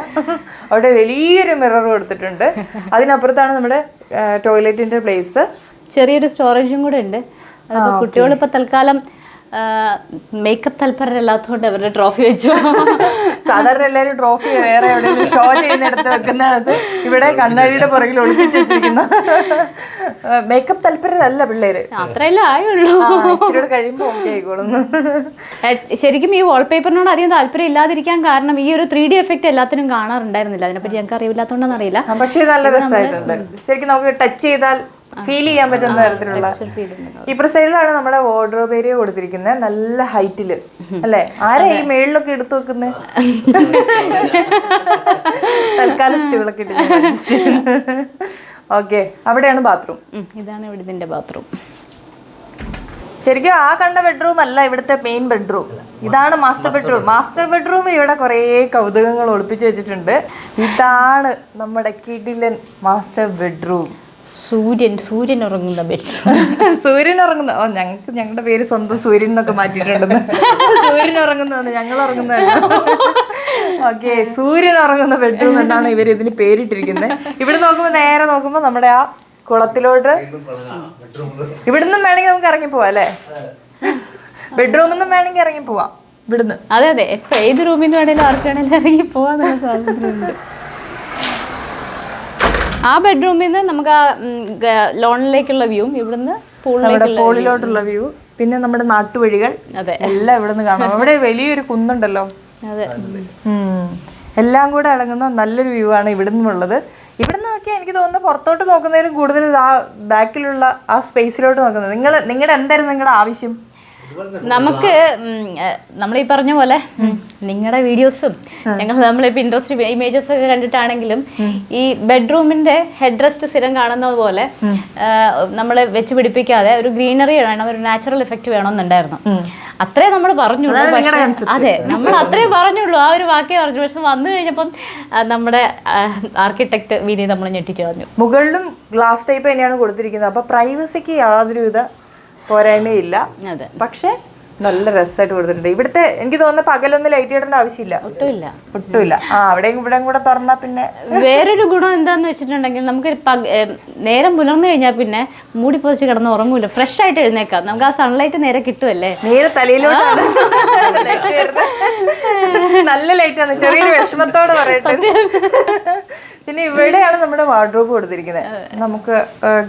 E: അവിടെ വലിയൊരു മിറർ കൊടുത്തിട്ടുണ്ട്. അതിനപ്പുറത്താണ് നമ്മുടെ ടോയ്ലറ്റിന്റെ പ്ലേസ്.
A: ചെറിയൊരു സ്റ്റോറേജും കൂടെ ഉണ്ട്. കുട്ടികളിപ്പോ തൽക്കാലം മേക്കപ്പ് തൽപരല്ലാത്തതുകൊണ്ട് അവരുടെ ട്രോഫി വെച്ചു.
E: സാധാരണ എല്ലാവരും ട്രോഫി വേറെ എവിടെയെങ്കിലും ഷോ ചെയ്യുന്നിടത്ത് വെക്കുന്നത് ഇവിടെ കണ്ണാടിയുടെ പുറകിൽ ഒളിപ്പിച്ചു വെച്ചിരിക്കുന്ന. മേക്കപ്പ് തൽപരല്ല പിള്ളേര്,
A: അത്രയല്ലേ ആയുള്ളൂ.
E: ഇച്ചിരിയോട് കഴിയുമ്പോ ഓക്കെ ആയിക്കോളും.
A: ശരിക്കും ഈ വാൾപേപ്പറിനോട് അധികം താല്പര്യം ഇല്ലാതിരിക്കാൻ കാരണം ഈ ഒരു 3D എഫക്ട് എല്ലാത്തിനും കാണാറുണ്ടായിരുന്നില്ല. അതിനെപ്പറ്റി ഞങ്ങൾക്ക് അറിവില്ലാത്തതുകൊണ്ടെന്ന് അറിയില്ല.
E: പക്ഷേ നല്ല രസമായിട്ടുണ്ട്. ശരിക്കും നമുക്ക് ടച്ച് ചെയ്താൽ ഫീൽ ചെയ്യാൻ പറ്റുന്ന തരത്തിലുള്ള. ഇപ്പുറ സൈഡിലാണ് നമ്മുടെ വാർഡ്രോബ് ഏരിയ കൊടുത്തിരിക്കുന്നത്, നല്ല ഹൈറ്റില് അല്ലെ. ആരാ ഈ മേളിലൊക്കെ എടുത്തു വെക്കുന്നത്? തൽക്കാലം സ്റ്റൂളൊക്കെ ഇട്ട്. ഓക്കെ, അവിടെയാണ് ബാത്റൂം.
A: ഇതാണ് ഇവിടുത്തെ ബാത്റൂം.
E: ശരിക്കും ആ കണ്ട ബെഡ്റൂം അല്ല ഇവിടുത്തെ മെയിൻ ബെഡ്റൂം. ഇതാണ് മാസ്റ്റർ ബെഡ്റൂം. മാസ്റ്റർ ബെഡ്റൂമിൽ ഇവിടെ കുറേ കൗതുകങ്ങൾ ഒളിപ്പിച്ചു വെച്ചിട്ടുണ്ട്. ഇതാണ് നമ്മുടെ കിടിലൻ മാസ്റ്റർ ബെഡ്റൂം.
A: സൂര്യൻ ഉറങ്ങുന്ന ബെഡ്റൂം.
E: സൂര്യൻ ഉറങ്ങുന്ന, ഓ ഞങ്ങൾക്ക് ഞങ്ങളുടെ പേര് സ്വന്തം സൂര്യൻ എന്നൊക്കെ മാറ്റിയിട്ടുണ്ടെന്ന്. സൂര്യൻ ഉറങ്ങുന്നതാണ്, ഞങ്ങൾ ഉറങ്ങുന്നതല്ല. ഓക്കെ, സൂര്യൻ ഉറങ്ങുന്ന ബെഡ്റൂം എന്നാണ് ഇവർ ഇതിന് പേരിട്ടിരിക്കുന്നത്. ഇവിടെ നോക്കുമ്പോൾ നേരെ നോക്കുമ്പോൾ നമ്മുടെ ആ കുളത്തിലോട്ട് ഇവിടുന്നും വേണമെങ്കിൽ നമുക്ക് ഇറങ്ങി പോവാം അല്ലേ? ബെഡ്റൂമിൽ നിന്നും വേണമെങ്കിൽ ഇറങ്ങി പോവാം ഇവിടുന്ന്.
A: അതെ അതെ, ഏത് റൂമിൽ നിന്ന് വേണേലും ആർക്ക് വേണേലും ഇറങ്ങി പോവാന്നുള്ള സ്വാതന്ത്ര്യമുണ്ട്. ആ ബെഡ്റൂമിൽ നിന്ന് നമുക്ക് ആ ലോണിലേക്കുള്ള വ്യൂ, ഇവിടുന്ന്
E: പൂളിലോട്ടുള്ള വ്യൂ, പിന്നെ നമ്മുടെ നാട്ടുവഴികൾ എല്ലാം ഇവിടുന്ന് കാണാം. അവിടെ വലിയൊരു കുന്നുണ്ടല്ലോ, എല്ലാം കൂടെ അടങ്ങുന്ന നല്ലൊരു വ്യൂ ആണ് ഇവിടുന്നുള്ളത്. ഇവിടുന്ന് നോക്കിയാൽ എനിക്ക് തോന്നുന്നു പുറത്തോട്ട് നോക്കുന്നതിലും കൂടുതൽ ആ ബാക്കിലുള്ള ആ സ്പേസിലോട്ട് നോക്കുന്നത്. നിങ്ങളുടെ എന്തായിരുന്നു നിങ്ങളുടെ ആവശ്യം?
A: നമുക്ക് നമ്മളീ പറഞ്ഞ പോലെ നിങ്ങളുടെ വീഡിയോസും നമ്മളിപ്പോൾ ഇൻട്രസ്റ്റ് ഇമേജസ് ഒക്കെ കണ്ടിട്ടാണെങ്കിലും ഈ ബെഡ്റൂമിന്റെ ഹെഡ് റെസ്റ്റ് സ്ഥിരം കാണുന്നത് പോലെ നമ്മൾ വെച്ച് പിടിപ്പിക്കാതെ ഒരു ഗ്രീനറി വേണം, ഒരു നാച്ചുറൽ എഫക്റ്റ് വേണമെന്നുണ്ടായിരുന്നു. അത്രേ നമ്മൾ പറഞ്ഞുള്ളൂ. അതെ, നമ്മൾ അത്രേ പറഞ്ഞുള്ളൂ, ആ ഒരു വാക്കേ പറഞ്ഞു. പക്ഷെ വന്നു കഴിഞ്ഞപ്പം നമ്മുടെ ആർക്കിടെക്ട് വിനി നമ്മൾ ഞെട്ടിച്ചു കളഞ്ഞു.
E: മുകളിലും ഗ്ലാസ് ടൈപ്പ് തന്നെയാണ് കൊടുത്തിരിക്കുന്നത്. അപ്പൊ പ്രൈവസിക്ക് യാതൊരുവിധ പോരായ്മയില്ല. പക്ഷെ നല്ല രസമായിട്ട് കൊടുത്തിട്ടുണ്ട്. ഇവിടുത്തെ എനിക്ക് തോന്നുന്ന പകലൊന്നും ലൈറ്റ് ഇടേണ്ട ആവശ്യമില്ല, ഒട്ടുമില്ല. അവിടെയും ഇവിടെയും കൂടെ തുറന്നാ പിന്നെ
A: വേറൊരു ഗുണം എന്താന്ന് വെച്ചിട്ടുണ്ടെങ്കിൽ നമുക്ക് നേരം പുലർന്നു കഴിഞ്ഞാൽ പിന്നെ മൂടി പൊതിച്ച് കിടന്ന് ഉറങ്ങൂല, ഫ്രഷ് ആയിട്ട് എഴുന്നേക്കാം. നമുക്ക് ആ സൺലൈറ്റ് നേരെ കിട്ടുമല്ലേ,
E: നേരെ തലയിലോട്ടാണ് നല്ല ലൈറ്റ് ആണ്. ചെറിയൊരു വിഷമത്തോടെ പറയട്ടെ, പിന്നെ ഇവിടെയാണ് നമ്മുടെ വാർഡ്രോബ് കൊടുത്തിരിക്കുന്നത്. നമുക്ക്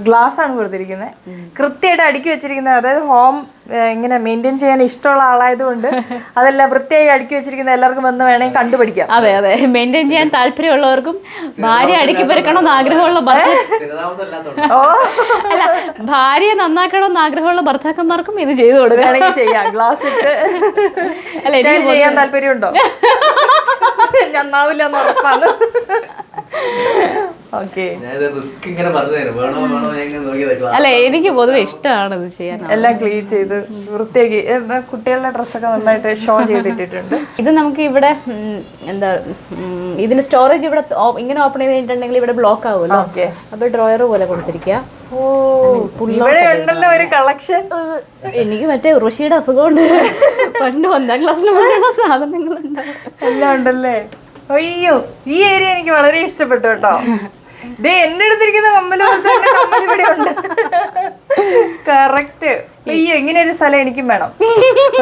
E: ഗ്ലാസ് ആണ് കൊടുത്തിരിക്കുന്നത്, കൃത്യമായിട്ട് അടുക്കി വെച്ചിരിക്കുന്നത്. അതായത് ഹോം ഇങ്ങനെ മെയിൻറ്റെയിൻ ചെയ്യാൻ ഇഷ്ടമുള്ള ആളായതുകൊണ്ട് അതെല്ലാം വൃത്തിയായി അടുക്കി വെച്ചിരിക്കുന്നത് എല്ലാവർക്കും വന്ന് വേണമെങ്കിൽ കണ്ടുപഠിക്കാം.
A: അതെ അതെ, മെയിൻറ്റെയിൻ ചെയ്യാൻ താല്പര്യമുള്ളവർക്കും ഭാര്യ അടുക്കി പെരുക്കണമെന്ന് ആഗ്രഹമുള്ള അല്ല ഭാര്യയെ നന്നാക്കണമെന്ന് ആഗ്രഹമുള്ള ഭർത്താക്കന്മാർക്കും ഇത് ചെയ്തു കൊടുക്കുകയാണെങ്കിൽ
E: ചെയ്യാം. ഗ്ലാസ് ഇട്ട് അല്ല ചെയ്യാൻ താല്പര്യമുണ്ടോ? നന്നാവില്ല എന്ന് ഉറപ്പാണ്.
A: അല്ല എനിക്ക് പൊതുവെ ഇഷ്ടമാണ് ഇത് ചെയ്യാൻ.
E: എല്ലാം ക്ലീൻ ചെയ്ത് വൃത്തിയാക്കി കുട്ടികളുടെ ഡ്രസ്സൊക്കെ നന്നായിട്ട് ഷോ ചെയ്തിട്ടിട്ടുണ്ട്.
A: ഇത് നമുക്ക് ഇവിടെ എന്താ ഇതിന് സ്റ്റോറേജ് ഇവിടെ ഇങ്ങനെ ഓപ്പൺ ചെയ്തിട്ടുണ്ടെങ്കിൽ ഇവിടെ ബ്ലോക്ക് ആവുമല്ലോ. അപ്പൊ ഡ്രോയർ പോലെ കൊടുത്തിരിക്കുക.
E: ഇവിടെ ഉണ്ടല്ലോ ഒരു കളക്ഷൻ.
A: എനിക്ക് മറ്റേ ഋഷിയുടെ അസുഖമുണ്ട്, പണ്ട് 1ാം ക്ലാസ്സിൽ പോലുള്ള സാധനങ്ങളുണ്ട്,
E: എല്ലാം ഉണ്ടല്ലേ. അയ്യോ, ഈ ഏരിയ എനിക്ക് വളരെ ഇഷ്ടപ്പെട്ടു കേട്ടോ. ദേ എന്റെ അടുത്തിരിക്കുന്ന കമ്മൽ ഇവിടെ ഉണ്ട്. കറക്റ്റ്. അയ്യോ, ഇങ്ങനെ ഒരു സ്ഥലം എനിക്കും വേണം.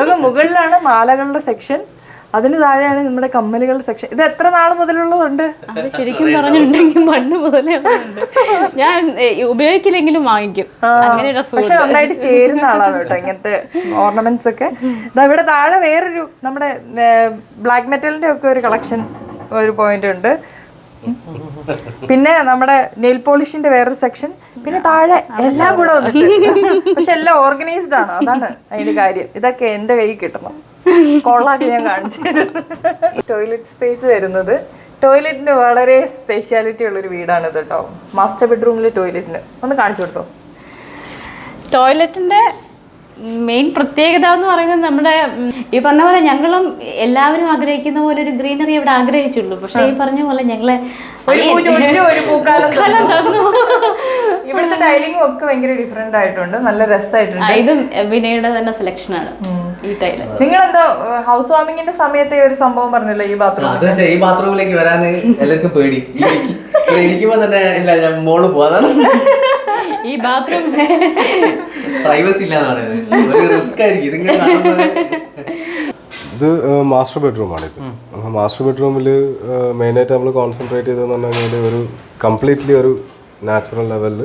E: അത് മുകളിലാണ് മാലകളുടെ സെക്ഷൻ, അതിന് താഴെയാണ് നമ്മുടെ കമ്മലുകളുടെ സെക്ഷൻ. ഇത് എത്ര നാൾ മുതലുള്ളതുണ്ട്?
A: അത് ശരിക്കും പറഞ്ഞിട്ടുണ്ടെങ്കിൽ പണ്ട് മുതലേ ഉണ്ട്. ഞാൻ ഉപയോഗിക്കില്ലെങ്കിലും വാങ്ങിക്കും. അങ്ങനെ
E: പക്ഷെ നന്നായിട്ട് ചേരുന്ന ആളാണ് കേട്ടോ ഇങ്ങനത്തെ ഓർണമെന്റ്സ് ഒക്കെ. ഇവിടെ താഴെ വേറൊരു നമ്മുടെ ബ്ലാക്ക് മെറ്റലിന്റെ ഒക്കെ ഒരു കളക്ഷൻ ഒരു പോയിന്റ് ഉണ്ട്. പിന്നെ നമ്മുടെ നെയിൽ പോളിഷിന്റെ വേറൊരു സെക്ഷൻ, പിന്നെ താഴെ എല്ലാം കൂടെ വന്നിട്ട്. പക്ഷെ എല്ലാം ഓർഗനൈസ്ഡ് ആണ്, അതാണ് അതിന്റെ കാര്യം. ഇതൊക്കെ എന്റെ കയ്യിൽ കിട്ടണം, കൊള്ളാക്കി ഞാൻ കാണിച്ചു. ടോയ്ലറ്റ് സ്പേസ് വരുന്നത്, ടോയ്ലറ്റിന് വളരെ സ്പെഷ്യാലിറ്റി ഉള്ളൊരു വീടാണിത് കേട്ടോ. മാസ്റ്റർ ബെഡ്റൂമിലെ ടോയ്ലറ്റിന് ഒന്ന് കാണിച്ചു കൊടുത്തോ.
A: ടോയ്ലറ്റിന്റെ മെയിൻ പ്രത്യേകത എന്ന് പറയുന്നത് നമ്മുടെ ഈ പറഞ്ഞ പോലെ ഞങ്ങളും എല്ലാവരും ആഗ്രഹിക്കുന്ന പോലെ ഒരു ഗ്രീനറി ഇവിടെ ആഗ്രഹിച്ചുള്ളൂ. പക്ഷെ ഈ പറഞ്ഞ പോലെ ഞങ്ങളെ
E: ഇവിടുത്തെ ടൈലിംഗും ഒക്കെ ഭയങ്കര ഡിഫറെന്റ് ആയിട്ടുണ്ട്, നല്ല രസമായിട്ടുണ്ട്.
A: ഇതും വിനയുടെ തന്നെ സെലക്ഷൻ ആണ് ഈ ടൈല്.
E: നിങ്ങളെന്തോ ഹൗസ് വാമിങ്ങിന്റെ സമയത്തെ ഒരു സംഭവം പറഞ്ഞല്ലോ ഈ ബാത്റൂം.
C: ഈ ബാത്റൂമിലേക്ക് വരാൻ എല്ലാവർക്കും പേടി. ഇരിക്കുമ്പോ തന്നെ ഇല്ല ഞാൻ മോള് പോവാതാണ്.
A: ഈ ബാത്റൂം
C: പ്രൈവസി ഇല്ലാന്നാണ്, റിസ്ക് ആയിരിക്കും.
D: ഇത് മാസ്റ്റർ ബെഡ്റൂമാണ്. ഇത് മാസ്റ്റർ ബെഡ്റൂമിൽ മെയിനായിട്ട് നമ്മൾ കോൺസെൻട്രേറ്റ് ചെയ്തതെന്ന് പറഞ്ഞു കഴിഞ്ഞാൽ ഒരു കംപ്ലീറ്റ്ലി ഒരു നാച്ചുറൽ ലെവലിൽ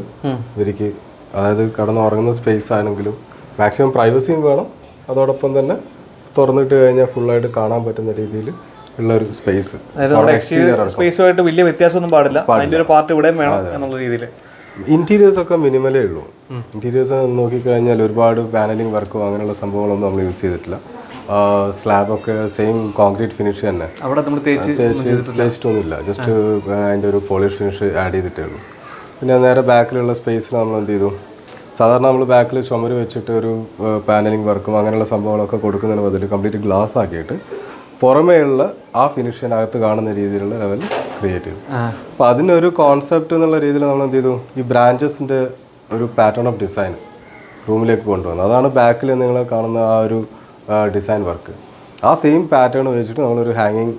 D: ഇവർക്ക്, അതായത് കിടന്നുറങ്ങുന്ന സ്പേസ് ആണെങ്കിലും മാക്സിമം പ്രൈവസിയും വേണം, അതോടൊപ്പം തന്നെ തുറന്നിട്ട് കഴിഞ്ഞാൽ ഫുള്ളായിട്ട് കാണാൻ പറ്റുന്ന രീതിയിൽ ഉള്ള ഒരു സ്പേസ്.
B: സ്പേസുമായിട്ട് വലിയ വ്യത്യാസമൊന്നും പാടില്ല, അതിന്റെ ഒരു പാർട്ട് ഇവിടെ വേണം എന്നുള്ള രീതിയിൽ.
D: ഇന്റീരിയേഴ്സ് ഒക്കെ മിനിമലേ ഉള്ളൂ. ഇന്റീരിയേഴ്സ് നോക്കിക്കഴിഞ്ഞാൽ ഒരുപാട് പാനലിംഗ് വർക്കോ അങ്ങനെയുള്ള സംഭവങ്ങളൊന്നും നമ്മൾ യൂസ് ചെയ്തിട്ടില്ല. സ്ലാബൊക്കെ സെയിം കോൺക്രീറ്റ് ഫിനിഷ് തന്നെ,
B: അവിടെ നമ്മൾ
D: തേച്ചിട്ടൊന്നുമില്ല, ജസ്റ്റ് അതിൻ്റെ ഒരു പോളിഷ് ഫിനിഷ് ആഡ് ചെയ്തിട്ടേ ഉള്ളൂ. പിന്നെ നേരെ ബാക്കിലുള്ള സ്പേസിൽ നമ്മൾ എന്ത് ചെയ്തു, സാധാരണ നമ്മൾ ബാക്കിൽ ചുമര് വെച്ചിട്ട് ഒരു പാനലിംഗ് വർക്കും അങ്ങനെയുള്ള സംഭവങ്ങളൊക്കെ കൊടുക്കുന്നതിന് ബദൽ കംപ്ലീറ്റ് ഗ്ലാസ് ആക്കിയിട്ട് പുറമേയുള്ള ആ ഫിനിഷിനകത്ത് കാണുന്ന രീതിയിലുള്ള ലെവൽ ക്രിയേറ്റ് ചെയ്തു. അപ്പോൾ അതിനൊരു കോൺസെപ്റ്റ് എന്നുള്ള രീതിയിൽ നമ്മൾ എന്ത് ചെയ്തു, ഈ ബ്രാഞ്ചസിൻ്റെ ഒരു പാറ്റേൺ ഓഫ് ഡിസൈൻ റൂമിലേക്ക് കൊണ്ടുവന്നു. അതാണ് ബാക്കിൽ നിങ്ങൾ കാണുന്ന ആ ഒരു ഡിസൈൻ വർക്ക്. ആ സെയിം പാറ്റേൺ വെച്ചിട്ട് നമ്മളൊരു ഹാങ്ങിങ്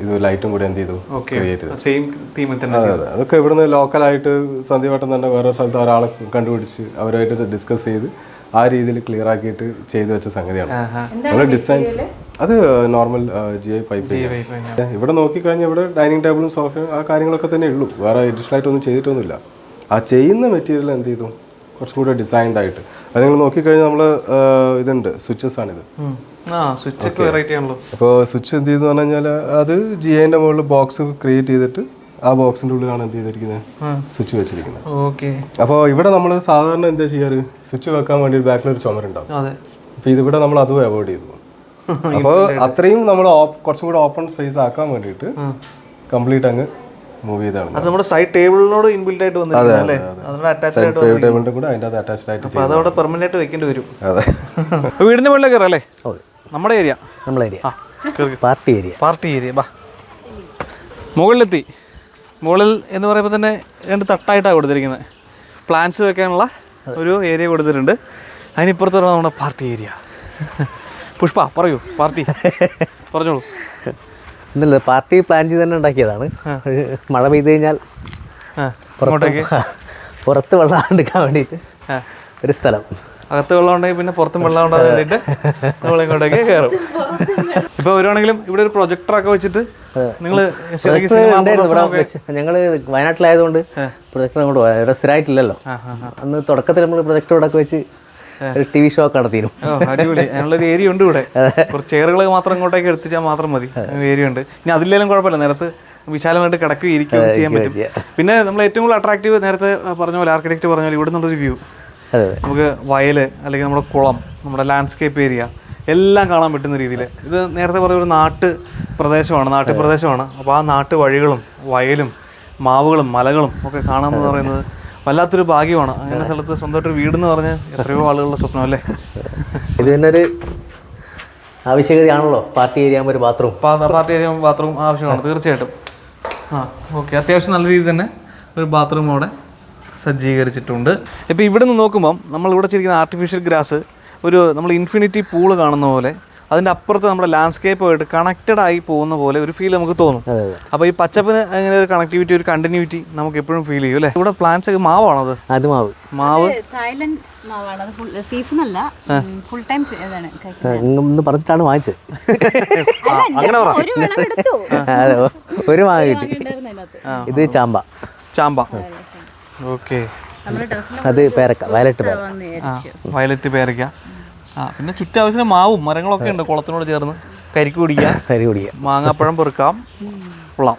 D: ഇത് ലൈറ്റും കൂടി എന്ത് ചെയ്തു ക്രിയേറ്റ് ചെയ്തു. അതൊക്കെ ഇവിടുന്ന് ലോക്കലായിട്ട് സന്ധ്യവട്ടം തന്നെ വേറെ സ്ഥലത്ത് ഒരാളെ കണ്ടുപിടിച്ച് അവരായിട്ട് ഡിസ്കസ് ചെയ്ത് ആ രീതിയിൽ ക്ലിയർ ആക്കിയിട്ട് ചെയ്തു വെച്ച സംഗതിയാണ്. നമ്മൾ ഡിസൈൻസ് അത് നോർമൽ GI പൈപ്പ്. ഇവിടെ നോക്കിക്കഴിഞ്ഞാൽ ഇവിടെ ഡൈനിങ് ടേബിളും സോഫയും ആ കാര്യങ്ങളൊക്കെ തന്നെ ഉള്ളൂ, വേറെ അഡീഷണൽ ആയിട്ടൊന്നും ചെയ്തിട്ടൊന്നുമില്ല. ആ ചെയ്യുന്ന മെറ്റീരിയൽ എന്ത് ചെയ്തു കുറച്ചും കൂടെ ഡിസൈൻഡ് ആയിട്ട്. അത് നിങ്ങൾ നോക്കിക്കഴിഞ്ഞാൽ നമ്മൾ ഇതുണ്ട്, സ്വിച്ചസ് ആണിത്. അപ്പോൾ സ്വിച്ച് എന്ത് ചെയ്തെന്ന് പറഞ്ഞു കഴിഞ്ഞാൽ അത് GIന്റെ മുകളിൽ ബോക്സ് ക്രിയേറ്റ് ചെയ്തിട്ട് ആ ബോക്സിന്റെ ഉള്ളിലാണ് എന്ത് ചെയ്തിരിക്കുന്നത്, സ്വിച്ച് വെച്ചിരിക്കുന്നത്. അപ്പോൾ ഇവിടെ നമ്മൾ സാധാരണ എന്താ ചെയ്യാറ്, സ്വിച്ച് വെക്കാൻ വേണ്ടി ബാക്കിലൊരു ചുമരുണ്ടാവും. അപ്പോൾ ഇതിവിടെ നമ്മൾ അതും അവോയ്ഡ് ചെയ്തു. അപ്പോൾ അത്രയും നമ്മൾ കുറച്ചും കൂടെ ഓപ്പൺ സ്പേസ് ആക്കാൻ വേണ്ടിയിട്ട് കംപ്ലീറ്റ് അങ്ങ് മൂവ് ചെയ്താണ്.
B: അത് നമ്മുടെ സൈഡ് ടേബിളിനോട് ഇൻബിൽറ്റ് ആയിട്ട് വന്നിരിക്കുന്നത്,
D: ടേബിളിന്റെ കൂടെ അതിന്റെ അറ്റാച്ച്ഡ് ആയിട്ട്
B: അപ്പോൾ അതവിടെ പെർമനന്റ് ആയിട്ട് വെക്കേണ്ടി വരും.
D: അതെ.
B: വീടിന്റെ മുകളിലേക്ക് കയറാം അല്ലേ? നമ്മുടെ ഏരിയ,
C: നമ്മളെ area party area.
B: Party area. ബാ, മുകളിലെത്തി. മുകളിൽ എന്ന് പറയുമ്പോൾ തന്നെ 2 തട്ടായിട്ടാണ് കൊടുത്തിരിക്കുന്നത്. പ്ലാന്റ്സ് വെക്കാനുള്ള ഒരു ഏരിയ കൊടുത്തിട്ടുണ്ട്. അതിനിപ്പുറത്തുള്ള നമ്മുടെ പാർട്ടി ഏരിയ. പുഷ്പ പറയൂ, പാർട്ടി പറഞ്ഞോളൂ.
C: ഇന്നല്ല പാർട്ടി പ്ലാൻ ചെയ്ത് തന്നെ ഉണ്ടാക്കിയതാണ്. മഴ പെയ്ത് കഴിഞ്ഞാൽ പുറത്ത് വെള്ളം എടുക്കാൻ വേണ്ടിയിട്ട് ഒരു സ്ഥലം.
B: അകത്ത് വെള്ളം ഉണ്ടെങ്കിൽ പിന്നെ പുറത്തും വെള്ളം ഉണ്ടാകാൻ വേണ്ടിയിട്ട് നമ്മൾ ഇങ്ങോട്ടേക്ക് കയറും. ഇപ്പോൾ വരുവാണെങ്കിലും ഇവിടെ ഒരു പ്രൊജക്ടറൊക്കെ വെച്ചിട്ട് നിങ്ങൾ
C: ഞങ്ങൾ വയനാട്ടിലായതുകൊണ്ട് പ്രൊജക്ടർ അങ്ങോട്ട് പോയാൽ ഇവിടെ സ്ഥിരമായിട്ടില്ലല്ലോ. അന്ന് തുടക്കത്തിൽ നമ്മൾ പ്രൊജക്ടറോടൊക്കെ വെച്ച് ഒരു TV ഷോ ഒക്കെ നടത്തിയിരുന്നു.
B: അടിപൊളി. അതിനുള്ളൊരു ഏരിയ ഉണ്ട് ഇവിടെ. കുറച്ച് ചെയറുകൾ മാത്രം ഇങ്ങോട്ടേക്ക് എടുത്തിച്ചാൽ മാത്രം മതി. ഏരിയ ഉണ്ട്. ഇനി അതിലേലും കുഴപ്പമില്ല, നേരത്ത് വിശാലമായിട്ട് കിടക്കുകയും ഇരിക്കുകയും ചെയ്യാൻ പറ്റും. പിന്നെ നമ്മൾ ഏറ്റവും കൂടുതൽ അട്രാക്റ്റീവ് നേരത്തെ പറഞ്ഞ പോലെ ആർക്കിടെക്ട് പറഞ്ഞ പോലെ ഇവിടെ നിന്നുള്ളൊരു വ്യൂ, നമുക്ക് വയൽ അല്ലെങ്കിൽ നമ്മുടെ കുളം, നമ്മുടെ ലാൻഡ്സ്കേപ്പ് ഏരിയ എല്ലാം കാണാൻ പറ്റുന്ന രീതിയിൽ. ഇത് നേരത്തെ പറഞ്ഞ ഒരു നാട്ടുപ്രദേശമാണ്. അപ്പോൾ ആ നാട്ടു വഴികളും വയലും മാവുകളും മലകളും ഒക്കെ കാണാമെന്ന് പറയുന്നത് വല്ലാത്തൊരു ഭാഗ്യമാണ്. അങ്ങനെ സ്ഥലത്ത് സ്വന്തമായിട്ടൊരു വീടെന്ന് പറഞ്ഞാൽ എത്രയോ ആളുകളുടെ സ്വപ്നം അല്ലേ.
C: ഇത് തന്നെ ഒരു ആവശ്യകതയാണല്ലോ, പാർട്ടി ഏരിയ ഒരു ബാത്റൂം.
B: പാർട്ടി ഏരിയ ബാത്റൂം ആവശ്യമാണ് തീർച്ചയായിട്ടും. ഓക്കെ, അത്യാവശ്യം നല്ല രീതിയിൽ തന്നെ ഒരു ബാത്റൂം അവിടെ സജ്ജീകരിച്ചിട്ടുണ്ട്. ഇപ്പോൾ ഇവിടെ നിന്ന് നോക്കുമ്പം നമ്മളിവിടെ വെച്ചിരിക്കുന്ന ആർട്ടിഫിഷ്യൽ ഗ്രാസ് നമ്മൾ ഇൻഫിനിറ്റി പൂള് കാണുന്ന പോലെ അതിൻ്റെ അപ്പുറത്ത് നമ്മുടെ ലാൻഡ്സ്കേപ്പുമായിട്ട് കണക്റ്റഡ് ആയി പോകുന്ന പോലെ ഒരു ഫീൽ നമുക്ക് തോന്നും. അപ്പോൾ ഈ പച്ചപ്പിന് അങ്ങനെ ഒരു കണക്ടിവിറ്റി, ഒരു കണ്ടിന്യൂറ്റി നമുക്ക് എപ്പോഴും ഫീൽ ചെയ്യും അല്ലേ. ഇവിടെ പ്ലാന്റ്സ് ഒക്കെ മാവാണോ? അത് മാവ്
A: തായ്ലൻഡ് മാവാണ്. അത് സീസൺ അല്ല, ഫുൾ ടൈം
C: പറഞ്ഞിട്ടാണ് വാങ്ങിച്ചത്.
B: അങ്ങനെ
C: ഒരു മാവ് കിട്ടി. ഇത് ചാമ്പ.
B: ഓക്കെ,
C: അത് പേരക്ക,
B: വയലറ്റ് പേരക്ക. പിന്നെ ചുറ്റാവശ്യം മാവും മരങ്ങളൊക്കെ ഉണ്ട് കുളത്തിനോട് ചേർന്ന്. കരിക്ക് കുടിക്കാം, മാങ്ങാപ്പഴം പെറുക്കാം. കൊള്ളാം.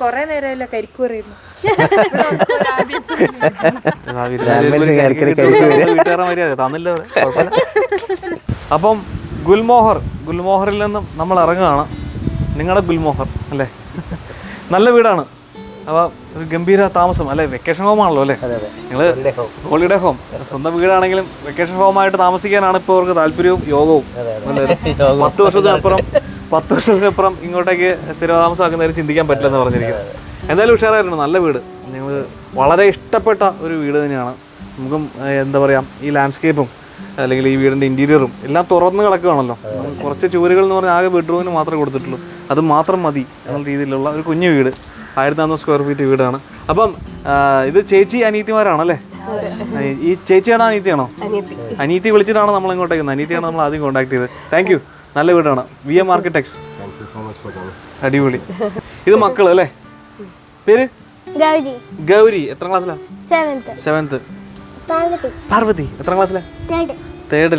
B: അപ്പം ഗുൽമോഹറിൽ നിന്നും നമ്മൾ ഇറങ്ങുകയാണ്. നിങ്ങളുടെ ഗുൽമോഹർ അല്ലേ, നല്ല വീടാണ്. അപ്പോൾ ഒരു ഗംഭീര താമസം അല്ലേ, വെക്കേഷൻ ഹോമാണല്ലോ അല്ലേ നിങ്ങൾ? Holiday home. സ്വന്തം വീടാണെങ്കിലും വെക്കേഷൻ ഹോമായിട്ട് താമസിക്കാനാണ് ഇപ്പോൾ അവർക്ക് താല്പര്യവും യോഗവും. 10 വർഷത്തിനപ്പുറം ഇങ്ങോട്ടേക്ക് സ്ഥിരതാമസമാക്കുന്നവരും ചിന്തിക്കാൻ പറ്റില്ലെന്ന് പറഞ്ഞിരിക്കുന്നത്. എന്തായാലും ഉഷാറായിരുന്നു, നല്ല വീട്. നിങ്ങൾ വളരെ ഇഷ്ടപ്പെട്ട ഒരു വീട് തന്നെയാണ്. നമുക്കും എന്താ പറയുക, ഈ ലാൻഡ്സ്കേപ്പും അല്ലെങ്കിൽ ഈ വീടിൻ്റെ ഇൻറ്റീരിയറും എല്ലാം തുറന്ന് കിടക്കുകയാണല്ലോ. കുറച്ച് ചുവരുകൾ എന്ന് പറഞ്ഞാൽ ആകെ ബെഡ്റൂമിന് മാത്രമേ കൊടുത്തിട്ടുള്ളൂ. അത് മാത്രം മതി എന്നുള്ള രീതിയിലുള്ള ഒരു കുഞ്ഞു വീട്. 1400 സ്ക്വയർ ഫീറ്റ് വീടാണ്. അപ്പം ഇത് ചേച്ചി അനീത്തിമാരാണല്ലേ? ഈ ചേച്ചിയാണോ അനീത്തിയാണോ? അനീത്തി വിളിച്ചിട്ടാണ് നമ്മൾ ഇങ്ങോട്ടേക്ക്. അനീത്തിയാണ് നമ്മൾ ആദ്യം കോൺടാക്ട് ചെയ്തത്. Thank you. നല്ല വീടാണ്. VM architects. അടിപൊളി. ഇത് മക്കള് അല്ലേ? പേര് ഗൗരി. എത്ര ക്ലാസ്സിലാണ്? 7th. പാർവതി എത്ര ക്ലാസ്സിലാണ്? 3rd.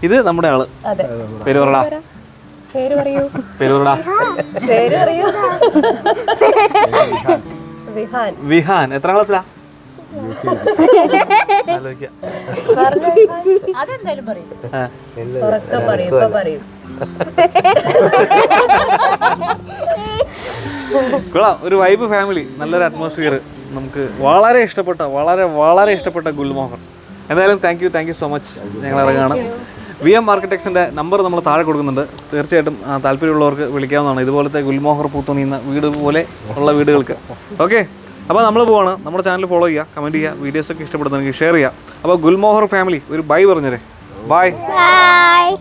B: ഇത് നമ്മുടെ ആള്. പേര് പറടാ. വിഹാൻ. എത്ര ക്ലാസ്സിലാ? കൊള്ളാം. ഒരു വൈബ് ഫാമിലി, നല്ലൊരു അറ്റ്മോസ്ഫിയർ. നമുക്ക് വളരെ ഇഷ്ടപ്പെട്ട ഗുൽമോഹർ. എന്തായാലും താങ്ക് യു സോ മച്ച്. ഞങ്ങൾ ഇറങ്ങുകയാണ്. VM ആർക്കിടെക്ട്സിൻ്റെ നമ്പർ നമ്മൾ താഴെ കൊടുക്കുന്നുണ്ട്. തീർച്ചയായിട്ടും താല്പര്യമുള്ളവർക്ക് വിളിക്കാവുന്നതാണ്. ഇതുപോലത്തെ ഗുൽമോഹർ പൂത്തുനിന്ന വീട് പോലെ ഉള്ള വീടുകൾക്ക്. ഓക്കെ, അപ്പോൾ നമ്മൾ പോവാണ്. നമ്മുടെ ചാനൽ ഫോളോ ചെയ്യുക, കമൻറ്റ് ചെയ്യുക, വീഡിയോസൊക്കെ ഇഷ്ടപ്പെടുന്നെങ്കിൽ ഷെയർ ചെയ്യുക. അപ്പോൾ ഗുൽമോഹർ ഫാമിലി ഒരു ബൈ പറഞ്ഞേരെ. ബൈ.